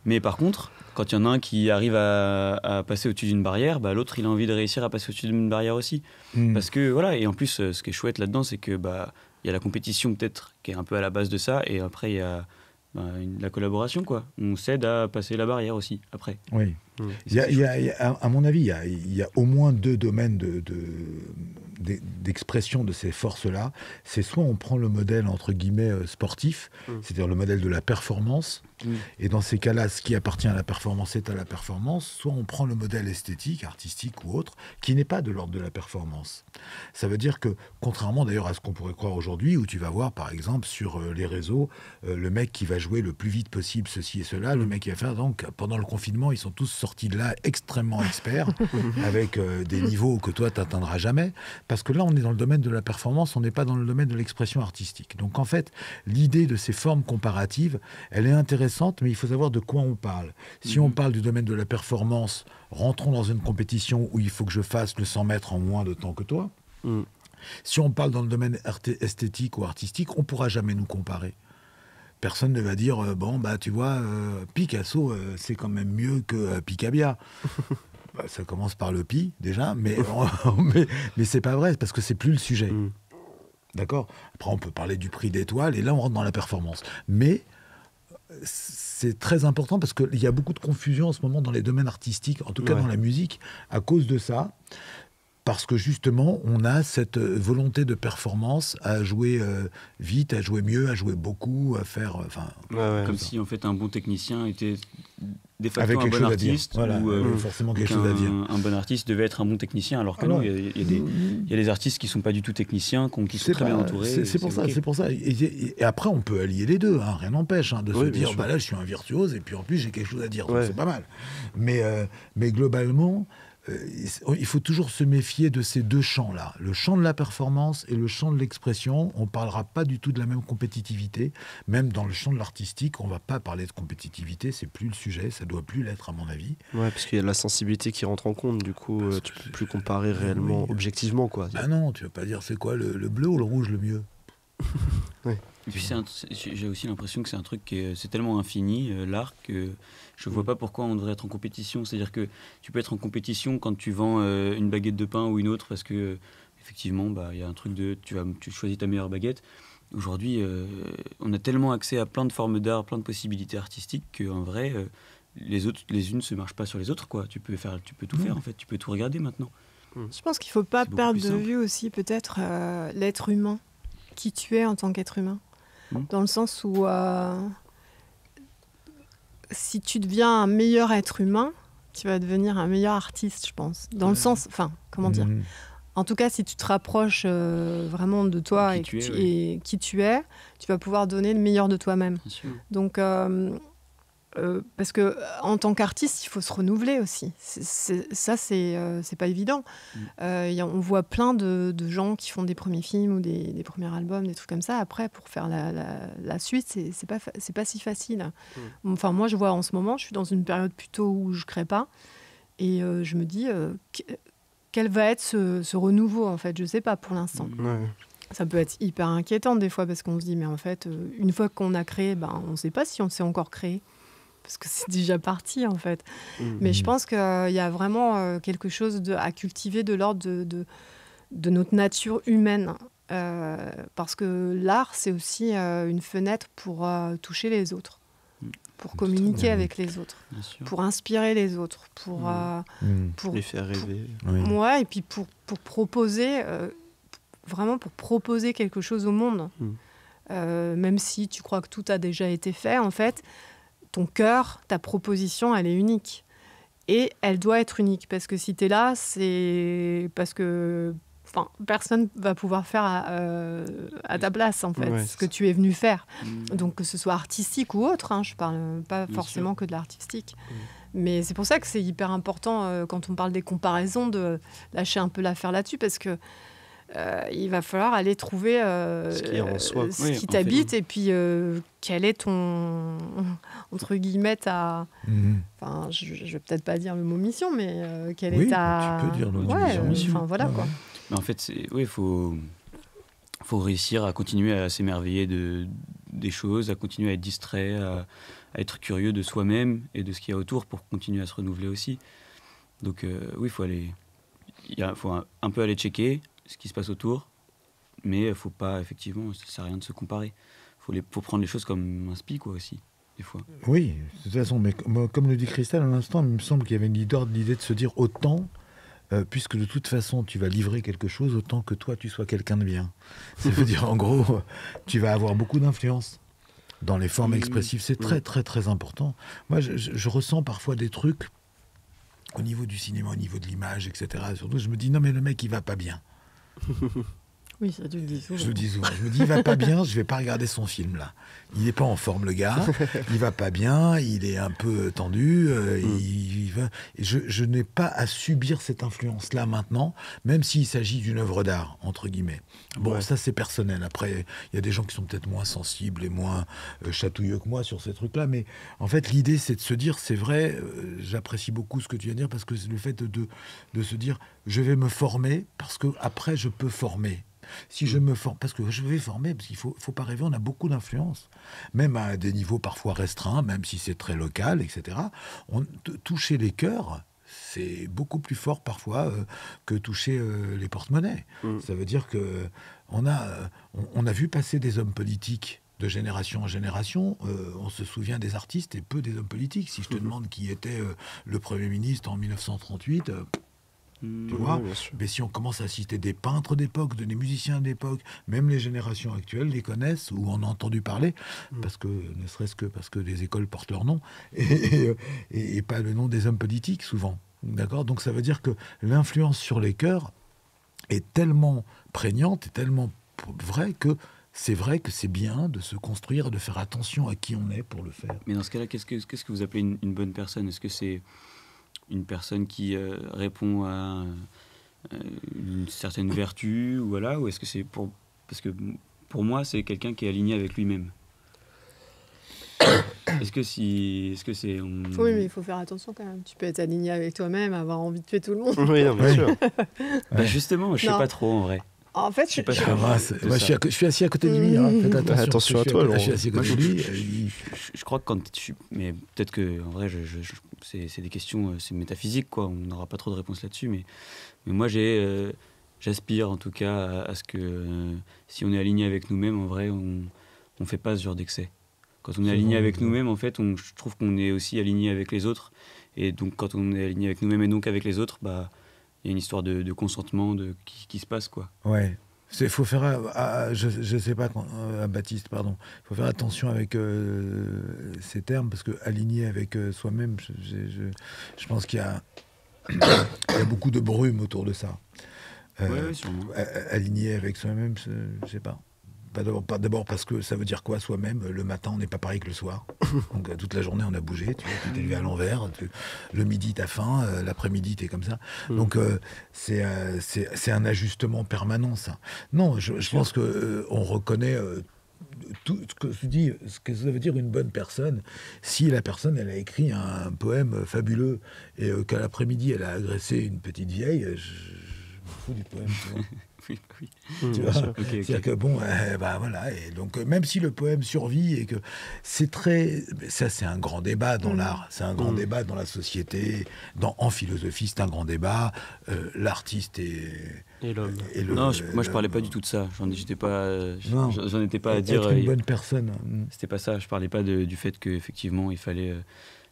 Mais par contre, quand il y en a un qui arrive à passer au-dessus d'une barrière, bah, l'autre il a envie de réussir à passer au-dessus d'une barrière aussi. Parce que voilà, et en plus, ce qui est chouette là-dedans, c'est que y a la compétition peut-être qui est un peu à la base de ça, et après il y a la collaboration, quoi. On s'aide à passer la barrière aussi après. Oui. Et À mon avis, il y a au moins deux domaines d'expression de ces forces-là. C'est soit on prend le modèle entre guillemets sportif, c'est-à-dire le modèle de la performance, et dans ces cas-là, ce qui appartient à la performance est à la performance, soit on prend le modèle esthétique, artistique ou autre, qui n'est pas de l'ordre de la performance. Ça veut dire que, contrairement d'ailleurs à ce qu'on pourrait croire aujourd'hui, où tu vas voir par exemple sur les réseaux, le mec qui va jouer le plus vite possible ceci et cela, le mec qui va faire, donc pendant le confinement, ils sont tous sortis de là extrêmement experts, avec des niveaux que toi, tu n'atteindras jamais, parce que là, on est dans le domaine de la performance, on n'est pas dans le domaine de l'expression artistique. Donc en fait, l'idée de ces formes comparatives, elle est intéressante, mais il faut savoir de quoi on parle. Si on parle du domaine de la performance, rentrons dans une compétition où il faut que je fasse le 100 mètres en moins de temps que toi. Si on parle dans le domaine esthétique ou artistique, on ne pourra jamais nous comparer. Personne ne va dire, tu vois, Picasso, c'est quand même mieux que Picabia. Ça commence par le pi, déjà, mais c'est pas vrai, parce que c'est plus le sujet. D'accord ? Après, on peut parler du prix d'étoile, et là, on rentre dans la performance. Mais c'est très important, parce qu'il y a beaucoup de confusion en ce moment dans les domaines artistiques, en tout cas dans la musique, à cause de ça. Parce que justement, on a cette volonté de performance à jouer vite, à jouer mieux, à jouer beaucoup, à faire... Comme si en fait un bon technicien était de facto avec un quelque bon chose à dire. artiste, Voilà, ou forcément quelque chose à dire. Un bon artiste devait être un bon technicien, alors que non, il y a des artistes qui ne sont pas du tout techniciens, qui sont très bien entourés. C'est pour ça. Et après, on peut allier les deux, rien n'empêche de se dire, là, je suis un virtuose, et puis en plus, j'ai quelque chose à dire, donc c'est pas mal. Mais globalement... il faut toujours se méfier de ces deux champs-là, le champ de la performance et le champ de l'expression. On ne parlera pas du tout de la même compétitivité. Même dans le champ de l'artistique, on ne va pas parler de compétitivité, c'est plus le sujet, ça ne doit plus l'être à mon avis. Ouais, parce qu'il y a de la sensibilité qui rentre en compte, du coup, tu ne peux plus comparer réellement, objectivement, quoi. Ah non, tu ne vas pas dire c'est quoi le bleu ou le rouge le mieux. Et puis j'ai aussi l'impression que c'est un truc c'est tellement infini, l'art, que je vois pas pourquoi on devrait être en compétition. C'est-à-dire que tu peux être en compétition quand tu vends une baguette de pain ou une autre, parce que effectivement, il y a un truc de tu choisis ta meilleure baguette. Aujourd'hui, on a tellement accès à plein de formes d'art, plein de possibilités artistiques, qu'en vrai, les unes se marchent pas sur les autres, quoi. Tu peux tout faire en fait, tu peux tout regarder maintenant. Je pense qu'il faut pas perdre de vue aussi peut-être l'être humain, qui tu es en tant qu'être humain. Dans le sens où si tu deviens un meilleur être humain, tu vas devenir un meilleur artiste, je pense. Dans le sens, enfin, comment dire. En tout cas, si tu te rapproches vraiment de toi et qui tu es, tu vas pouvoir donner le meilleur de toi-même. Donc, parce que en tant qu'artiste, il faut se renouveler aussi. Ça, c'est pas évident. On voit plein de gens qui font des premiers films ou des premiers albums, des trucs comme ça. Après, pour faire la suite, c'est pas si facile. Enfin, moi, je vois en ce moment, je suis dans une période plutôt où je crée pas, et je me dis quel va être ce renouveau, en fait. Je sais pas pour l'instant. Ça peut être hyper inquiétant des fois parce qu'on se dit mais en fait, une fois qu'on a créé, on ne sait pas si on sait encore créer. Parce que c'est déjà parti, en fait. Mais je pense qu'il y a vraiment quelque chose à cultiver de l'ordre de notre nature humaine. Parce que l'art, c'est aussi une fenêtre pour toucher les autres, pour communiquer avec les autres, pour inspirer les autres, pour les faire rêver. Ouais, et puis pour proposer, vraiment pour proposer quelque chose au monde. Même si tu crois que tout a déjà été fait, en fait, ton cœur, ta proposition, elle est unique. Et elle doit être unique. Parce que si tu es là, c'est parce que personne ne va pouvoir faire à ta place, en fait, ce que tu es venu faire. Donc, que ce soit artistique ou autre, je ne parle pas forcément que de l'artistique. Mais c'est pour ça que c'est hyper important, quand on parle des comparaisons, de lâcher un peu l'affaire là-dessus, parce que il va falloir aller trouver ce qui est en soi, ce qui t'habite, et puis quel est ton, entre guillemets, ta... Enfin, je vais peut-être pas dire le mot mission, mais quelle est ta... tu peux dire le mot mission. Enfin, voilà, quoi. Mais en fait, faut réussir à continuer à s'émerveiller des choses, à continuer à être distrait, à être curieux de soi-même et de ce qu'il y a autour pour continuer à se renouveler aussi. Donc il faut un peu aller checker ce qui se passe autour, mais il faut pas, effectivement, ça sert à rien de se comparer. Faut prendre les choses comme un spi, quoi, aussi, des fois. Oui, de toute façon, mais comme le dit Christelle à l'instant, il me semble qu'il y avait l'idée de se dire autant, puisque de toute façon tu vas livrer quelque chose, autant que toi tu sois quelqu'un de bien. Ça veut dire, en gros, tu vas avoir beaucoup d'influence dans les formes expressives. C'est très très très important. Moi, je ressens parfois des trucs au niveau du cinéma, au niveau de l'image, etc. Surtout, je me dis, non mais le mec, il va pas bien. Oui, ça tu le dis souvent. Je le dis souvent. Je me dis, il va pas bien, je vais pas regarder son film, là. Il n'est pas en forme, le gars. Il va pas bien, il est un peu tendu. Je n'ai pas à subir cette influence-là maintenant, même s'il s'agit d'une œuvre d'art, entre guillemets. Bon, ça, c'est personnel. Après, il y a des gens qui sont peut-être moins sensibles et moins chatouilleux que moi sur ces trucs-là. Mais en fait, l'idée, c'est de se dire, c'est vrai, j'apprécie beaucoup ce que tu viens de dire, parce que c'est le fait de se dire, je vais me former, parce que après je peux former. Si je me forme, parce que je vais former, parce qu'il faut pas rêver, on a beaucoup d'influence, même à des niveaux parfois restreints, même si c'est très local, etc. Toucher les cœurs, c'est beaucoup plus fort parfois que toucher les porte-monnaies. Ça veut dire que on a vu passer des hommes politiques de génération en génération. On se souvient des artistes et peu des hommes politiques. Si je te demande qui était le Premier ministre en 1938... tu vois, mais si on commence à citer des peintres d'époque, des musiciens d'époque, même les générations actuelles les connaissent ou en ont entendu parler, parce que, ne serait-ce que parce que les écoles portent leur nom, et pas le nom des hommes politiques, souvent. D'accord ? Donc ça veut dire que l'influence sur les cœurs est tellement prégnante et tellement vraie que c'est bien de se construire, de faire attention à qui on est pour le faire. Mais dans ce cas-là, qu'est-ce que vous appelez une bonne personne ? Est-ce que c'est une personne qui répond à une certaine vertu, ou voilà, ou est-ce que c'est parce que pour moi c'est quelqu'un qui est aligné avec lui-même. Est-ce que c'est Oui, mais il faut faire attention quand même. Tu peux être aligné avec toi-même, avoir envie de tuer tout le monde. Oui, non, bien sûr. Justement, je sais pas trop en vrai. En fait, je suis assis à côté de lui. Faites attention à toi. Je suis assis à côté de lui. Je crois que quand mais peut-être que en vrai, c'est des questions, c'est métaphysique, quoi. On n'aura pas trop de réponses là-dessus, mais moi j'aspire en tout cas à ce que si on est aligné avec nous-mêmes, en vrai, on fait pas ce genre d'excès. Quand on est aligné avec nous-mêmes, en fait, je trouve qu'on est aussi aligné avec les autres. Et donc, quand on est aligné avec nous-mêmes et donc avec les autres, il y a une histoire de consentement qui se passe, quoi. Ouais. Il faut faire, je sais pas, à Baptiste, pardon, il faut faire attention avec ces termes, parce que aligné avec soi-même, je pense qu'il y a, il y a beaucoup de brume autour de ça. Ouais, sûrement. Aligné avec soi-même, je sais pas. Pas d'abord parce que ça veut dire quoi soi-même? Le matin, on n'est pas pareil que le soir. Donc toute la journée, on a bougé. Tu t'es levé à l'envers. Le midi, t'as faim. L'après-midi, t'es comme ça. Donc c'est un ajustement permanent, ça. Non, je pense qu'on reconnaît tout ce que tu dis, ce que ça veut dire une bonne personne. Si la personne, elle a écrit un poème fabuleux et qu'à l'après-midi, elle a agressé une petite vieille, je m'en fous du poème, tu vois. Oui, oui. Tu vois, Okay. c'est-à-dire que bon, bah voilà, et donc même si le poème survit et que c'est très, ça c'est un grand débat dans l'art, c'est un grand débat dans la société, en philosophie c'est un grand débat, l'artiste et l'homme. Non, moi je parlais pas du tout de ça. J'en étais pas à dire. Être une bonne personne. C'était pas ça. Je parlais pas du fait qu'effectivement il fallait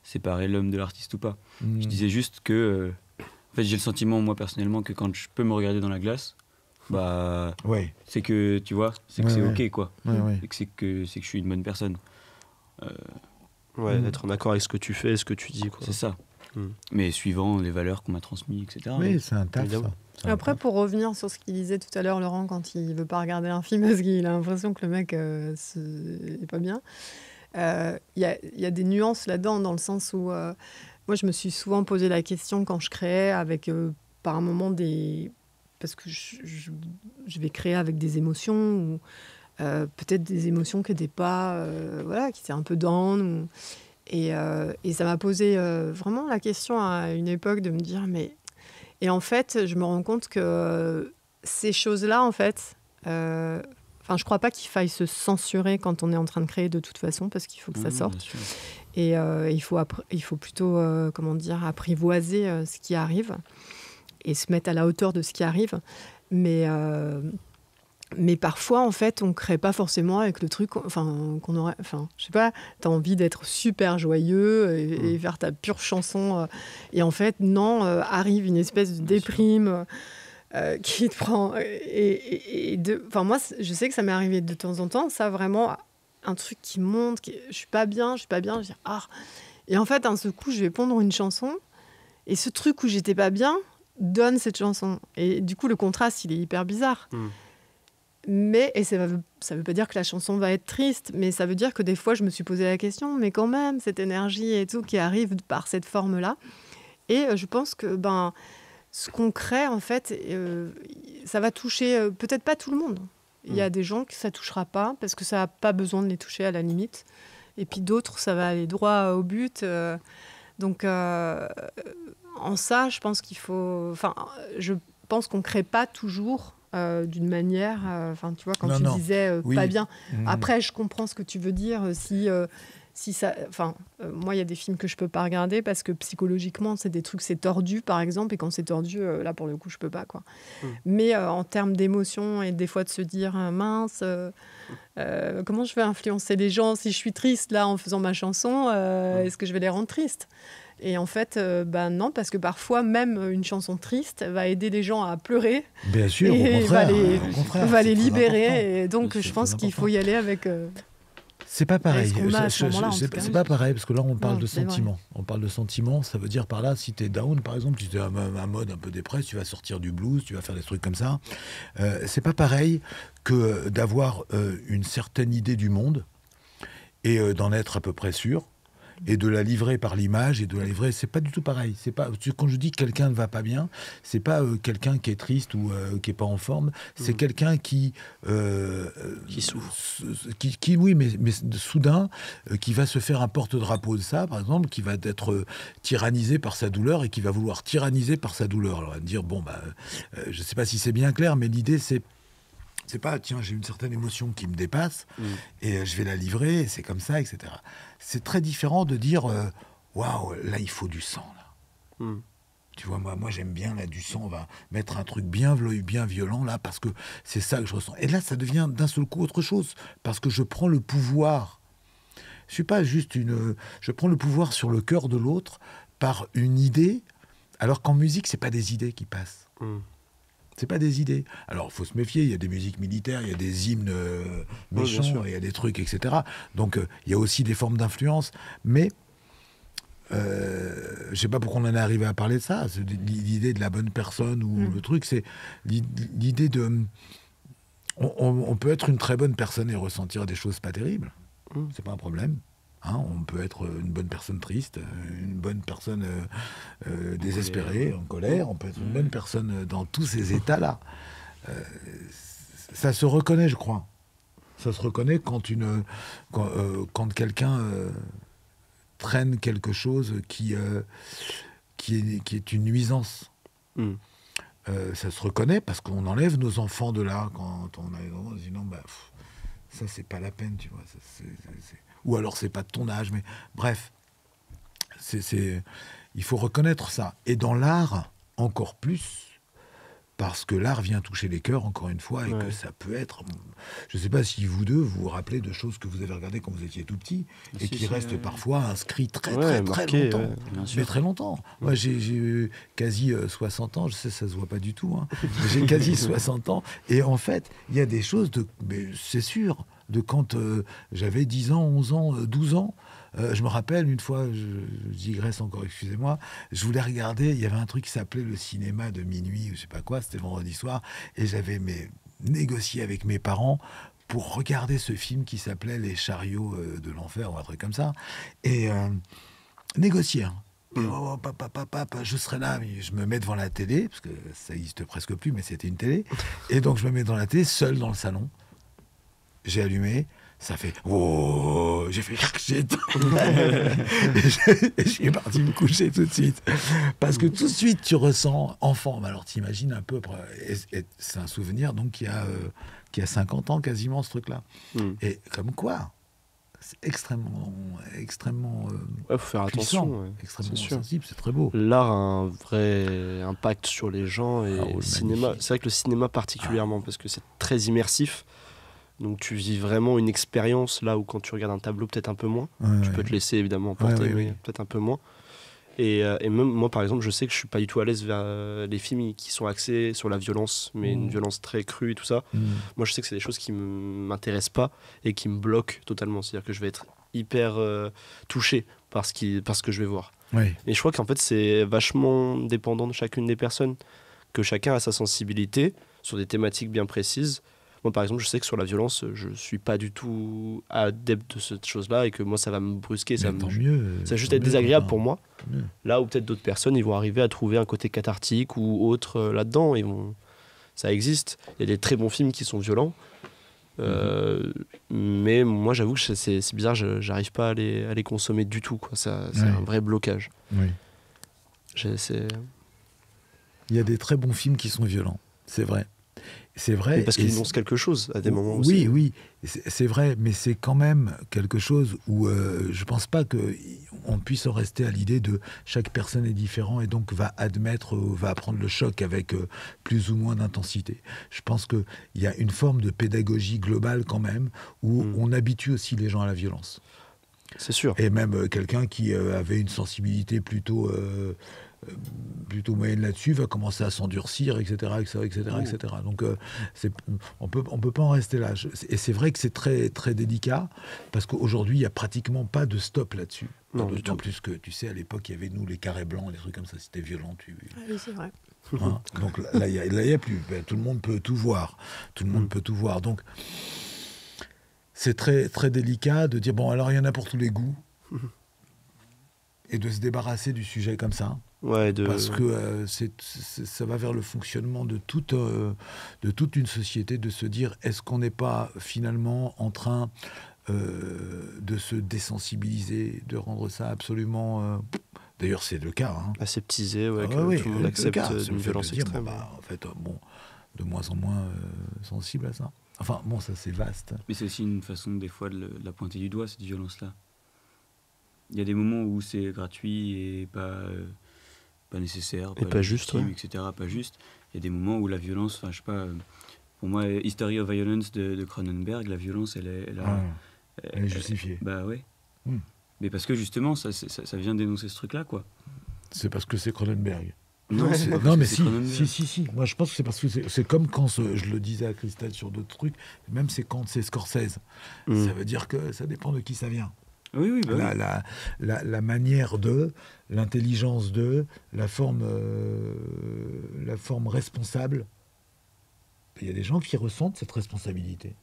séparer l'homme de l'artiste ou pas. Je disais juste que, en fait, j'ai le sentiment moi personnellement que quand je peux me regarder dans la glace, bah c'est que tu vois, c'est que c'est ok quoi, et que c'est que je suis une bonne personne, d'être en accord avec ce que tu fais, ce que tu dis, quoi. c'est ça. Mais suivant les valeurs qu'on m'a transmises, etc. Oui, c'est un taf, ça. Après, pour revenir sur ce qu'il disait tout à l'heure, Laurent, quand il veut pas regarder un film parce qu'il a l'impression que le mec est pas bien, il y a des nuances là-dedans, dans le sens où moi je me suis souvent posé la question quand je créais avec par un moment parce que je vais créer avec des émotions, ou peut-être des émotions qui n'étaient pas, qui étaient un peu down. Et ça m'a posé vraiment la question à une époque de me dire, mais... Et en fait, je me rends compte que ces choses-là, en fait... je crois pas qu'il faille se censurer quand on est en train de créer de toute façon, parce qu'il faut que ça sorte. Et il faut plutôt, apprivoiser ce qui arrive et se mettre à la hauteur de ce qui arrive. Mais parfois, en fait, on ne crée pas forcément avec le truc qu'on aurait... je sais pas, tu as envie d'être super joyeux et faire ta pure chanson. Et en fait, non, arrive une espèce de déprime qui te prend... moi, je sais que ça m'est arrivé de temps en temps, ça, vraiment, un truc qui monte, je suis pas bien, je dis, ah... Et en fait, d'un seul coup, je vais pondre une chanson, et ce truc où j'étais pas bien donne cette chanson. Et du coup, le contraste, il est hyper bizarre. Et ça veut pas dire que la chanson va être triste, mais ça veut dire que des fois, je me suis posé la question, mais quand même, cette énergie et tout qui arrive par cette forme-là. Et je pense que ce qu'on crée, en fait, ça va toucher peut-être pas tout le monde. Il y a des gens que ça touchera pas, parce que ça n'a pas besoin de les toucher à la limite. Et puis d'autres, ça va aller droit au but. Donc, en ça, je pense qu'il faut... je pense qu'on ne crée pas toujours d'une manière... tu vois, quand tu disais pas bien. Après, je comprends ce que tu veux dire. Si ça... moi, il y a des films que je ne peux pas regarder parce que psychologiquement, c'est des trucs, c'est tordu, par exemple. Et quand c'est tordu, là, pour le coup, je ne peux pas, quoi. Mais en termes d'émotion, et des fois de se dire, mince... comment je vais influencer les gens si je suis triste là en faisant ma chanson, est-ce que je vais les rendre tristes? Et en fait, non, parce que parfois même une chanson triste va aider les gens à pleurer. Bien sûr, et au contraire, va les libérer. Et donc je pense qu'il faut y aller avec... C'est pas pareil. C'est pas pareil, parce que là, on parle de sentiments. On parle de sentiments, ça veut dire par là, si t'es down, par exemple, si t'es un mode un peu dépressif, tu vas sortir du blues, tu vas faire des trucs comme ça. C'est pas pareil que d'avoir une certaine idée du monde et d'en être à peu près sûr, et de la livrer par l'image, et de la livrer, c'est pas du tout pareil. C'est pas, quand je dis que quelqu'un ne va pas bien, c'est pas quelqu'un qui est triste ou qui est pas en forme, c'est quelqu'un qui souffre. Oui, mais soudain, qui va se faire un porte-drapeau de ça, par exemple, qui va être tyrannisé par sa douleur et qui va vouloir tyranniser par sa douleur. Alors, on va me dire, je sais pas si c'est bien clair, mais l'idée, c'est pas, tiens, j'ai une certaine émotion qui me dépasse et je vais la livrer, et c'est comme ça, etc. C'est très différent de dire, waouh, là, il faut du sang, là. Tu vois, moi j'aime bien, là, du sang, on va mettre un truc bien violent, là, parce que c'est ça que je ressens. Et là, ça devient d'un seul coup autre chose, parce que je prends le pouvoir. Je suis pas juste je prends le pouvoir sur le cœur de l'autre par une idée, alors qu'en musique, c'est pas des idées qui passent. C'est pas des idées. Alors, il faut se méfier, il y a des musiques militaires, il y a des hymnes méchants, il y a des trucs, etc. Donc, il y a aussi des formes d'influence. Mais, je sais pas pourquoi on en est arrivé à parler de ça. C'est l'idée de la bonne personne ou le truc, c'est l'idée de... On peut être une très bonne personne et ressentir des choses pas terribles. C'est pas un problème. Hein, on peut être une bonne personne triste, une bonne personne désespérée, en colère. On peut être une bonne personne dans tous ces états-là. Ça se reconnaît, je crois. Ça se reconnaît quand quelqu'un traîne quelque chose qui est une nuisance. Ça se reconnaît parce qu'on enlève nos enfants de là. Quand on dit non, ça c'est pas la peine, tu vois. Ou alors c'est pas de ton âge, mais bref, il faut reconnaître ça. Et dans l'art, encore plus, parce que l'art vient toucher les cœurs, encore une fois, et que ça peut être... Je sais pas si vous deux, vous vous rappelez de choses que vous avez regardées quand vous étiez tout petit, et qui restent parfois inscrits très marqué, longtemps. Bien sûr. Mais très longtemps. Moi, j'ai eu quasi 60 ans, je sais, ça se voit pas du tout, hein. J'ai quasi 60 ans, et en fait, il y a des choses, mais c'est sûr, de quand j'avais 10 ans, 11 ans, 12 ans. Je me rappelle, une fois, je digresse encore, excusez-moi, je voulais regarder, il y avait un truc qui s'appelait le cinéma de minuit, ou je sais pas quoi, c'était vendredi soir, et j'avais négocié avec mes parents pour regarder ce film qui s'appelait Les chariots de l'enfer, ou un truc comme ça, et négocier, hein. Et papa, je serai là, mais je me mets devant la télé, parce que ça n'existe presque plus, mais c'était une télé, et donc je me mets devant la télé, seul dans le salon. J'ai allumé, ça fait oh, j'ai fait j'ai éteint. Et je suis parti me coucher tout de suite. Parce que tout de suite, tu ressens enfant. Alors, t'imagines un peu, et c'est un souvenir donc qui a 50 ans quasiment, ce truc-là. Et comme quoi, c'est extrêmement faut faire puissant, attention. extrêmement sensible, c'est très beau. L'art a un vrai impact sur les gens, et le cinéma, magnifique. c'est vrai que le cinéma particulièrement, parce que c'est très immersif. Donc tu vis vraiment une expérience, là où quand tu regardes un tableau, peut-être un peu moins. Tu peux te laisser évidemment emporter, mais peut-être un peu moins. Et même moi, par exemple, je sais que je suis pas du tout à l'aise vers les films qui sont axés sur la violence, mais une violence très crue et tout ça. Moi, je sais que c'est des choses qui m'intéressent pas et qui me bloquent totalement. C'est-à-dire que je vais être hyper touché par ce que je vais voir. Et je crois qu'en fait, c'est vachement dépendant de chacune des personnes, que chacun a sa sensibilité sur des thématiques bien précises. Moi, par exemple, je sais que sur la violence, je suis pas du tout adepte de cette chose-là, et que moi, ça va me brusquer, ça va juste être désagréable pour moi. Là où peut-être d'autres personnes, ils vont arriver à trouver un côté cathartique ou autre là-dedans. Ça existe. Il y a des très bons films qui sont violents. Mais moi, j'avoue que c'est bizarre, j'arrive pas à les consommer du tout, quoi. C'est un vrai blocage. Il y a des très bons films qui sont violents, c'est vrai. C'est vrai. Mais parce qu'ils énoncent quelque chose à des moments aussi. Oui, c'est vrai, mais c'est quand même quelque chose où je pense pas qu'on puisse en rester à l'idée de chaque personne est différente et donc va prendre le choc avec plus ou moins d'intensité. Je pense qu'il y a une forme de pédagogie globale quand même où on habitue aussi les gens à la violence. C'est sûr. Et même quelqu'un qui avait une sensibilité plutôt moyenne là-dessus va commencer à s'endurcir, etc. Donc on peut pas en rester là. Et c'est vrai que c'est très, très délicat parce qu'aujourd'hui, il n'y a pratiquement pas de stop là-dessus. D'autant plus que, tu sais, à l'époque, il y avait les carrés blancs, les trucs comme ça, c'était violent. Oui, c'est vrai. Hein, donc là, il n'y a plus. Tout le monde peut tout voir. Tout le monde peut tout voir. Donc, c'est très, très délicat de dire, bon, alors il y en a pour tous les goûts. Et de se débarrasser du sujet comme ça. Parce que ça va vers le fonctionnement de toute une société, de se dire, est-ce qu'on n'est pas finalement en train de se désensibiliser, de rendre ça absolument... D'ailleurs, c'est le cas. Hein. Aseptisé, que tout le monde accepte une violence extrême. En fait, de moins en moins sensible à ça. Enfin, bon, ça c'est vaste. Mais c'est aussi une façon, des fois, de la pointer du doigt, cette violence-là. Il y a des moments où c'est gratuit et pas nécessaire, pas juste, etc. Pas juste. Il y a des moments où la violence, enfin, je sais pas, pour moi, History of Violence de Cronenberg, la violence, elle est justifiée. Bah ouais. Mais parce que justement, ça vient dénoncer ce truc-là, quoi. C'est parce que c'est Cronenberg. Non, Ouais. c'est pas Non, parce mais que c'est si, chronométré. si. Moi, je pense que c'est parce que c'est comme quand je le disais à Christelle sur d'autres trucs, même c'est quand c'est Scorsese. Mm. Ça veut dire que ça dépend de qui ça vient. Oui, bah oui. La manière de, l'intelligence de, la forme responsable. Il y a des gens qui ressentent cette responsabilité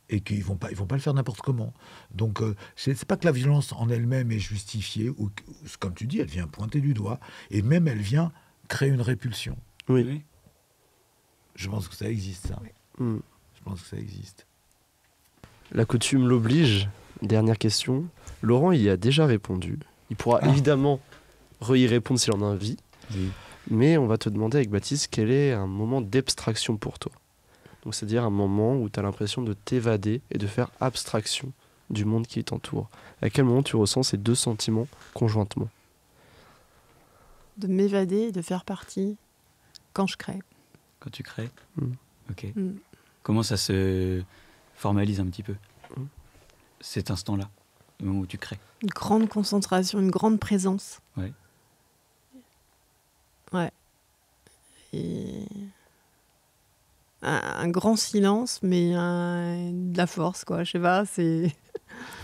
et qu'ils vont pas le faire n'importe comment. Donc, c'est pas que la violence en elle-même est justifiée, ou comme tu dis, elle vient pointer du doigt, et même elle vient créer une répulsion. Oui. Oui. Je pense que ça existe, ça. Mm. Je pense que ça existe. La coutume l'oblige. Dernière question. Laurent y a déjà répondu. Il pourra Ah. évidemment y répondre s'il en a envie. Oui. Mais on va te demander avec Baptiste quel est un moment d'abstraction pour toi. Donc c'est-à-dire un moment où tu as l'impression de t'évader et de faire abstraction du monde qui t'entoure. À quel moment tu ressens ces deux sentiments conjointement? De m'évader et de faire partie quand je crée. Quand tu crées. Mm. Ok. Mm. Comment ça se formalise un petit peu, Mm. cet instant-là, le moment où tu crées? Une grande concentration, une grande présence. Ouais. Ouais. Et un grand silence, mais de la force, quoi. Je sais pas, c'est...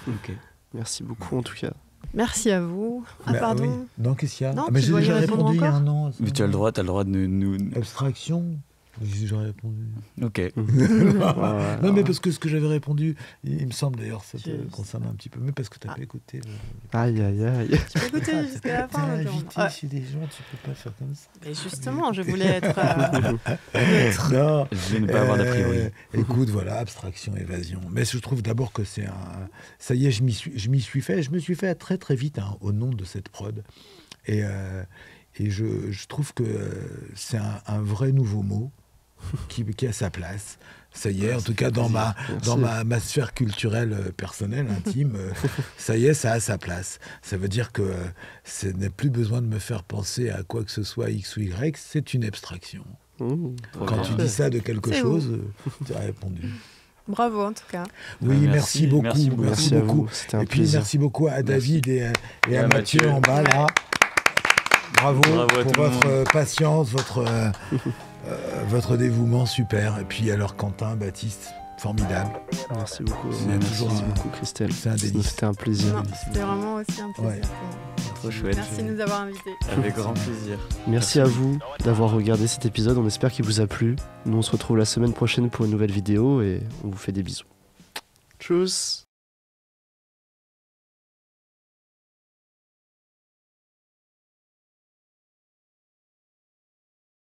Ok. Merci beaucoup en tout cas. Merci à vous. Ah, Bah, pardon. oui. Non, qu'est-ce qu'il y a? Non, Mais tu j'ai dois y déjà répondre répondu il y a encore un an. Mais tu as le droit de nous. Abstraction. J'ai déjà répondu. Ok. Voilà. Non, mais parce que ce que j'avais répondu, il me semble d'ailleurs, ça te J'ai- concerne un petit peu, mais parce que tu n'as Ah. pas écouté. Aïe aïe aïe. Tu peux écouter jusqu'à la fin. T'es Laurent. invité Ouais. chez des gens, tu peux pas faire comme ça. Mais justement, je voulais être neutre. Non. Je vais ne pas avoir d'a priori. Écoute, voilà, abstraction, évasion. Mais je trouve d'abord que c'est un. Ça y est, je m'y suis fait. Je me suis fait très très vite au nom de cette prod. Et je trouve que c'est un vrai nouveau mot qui a sa place. Ça y est, en tout cas dans ma sphère culturelle personnelle, intime, ça y est, ça a sa place. Ça veut dire que ce n'est plus besoin de me faire penser à quoi que ce soit X ou Y, c'est une abstraction. Mmh. Quand tu dis ça de quelque C'est chose, tu as répondu. Bravo, en tout cas. Oui, Merci, merci beaucoup. merci beaucoup. Merci à beaucoup. vous, c'était un Et puis plaisir. merci beaucoup à David et à à Mathieu Mathieu. en bas là. Bravo, Bravo à pour tout le votre patience, votre dévouement, super. Et puis alors Quentin, Baptiste, formidable. Merci beaucoup. C'est Merci toujours beaucoup Christelle. c'est un délice. C'était un plaisir. Non, c'était vraiment aussi un plaisir Ouais. pour moi. Trop chouette. Merci de nous avoir invités. Avec grand plaisir. Merci à vous d'avoir regardé cet épisode. On espère qu'il vous a plu. Nous on se retrouve la semaine prochaine pour une nouvelle vidéo et on vous fait des bisous. Tchuss.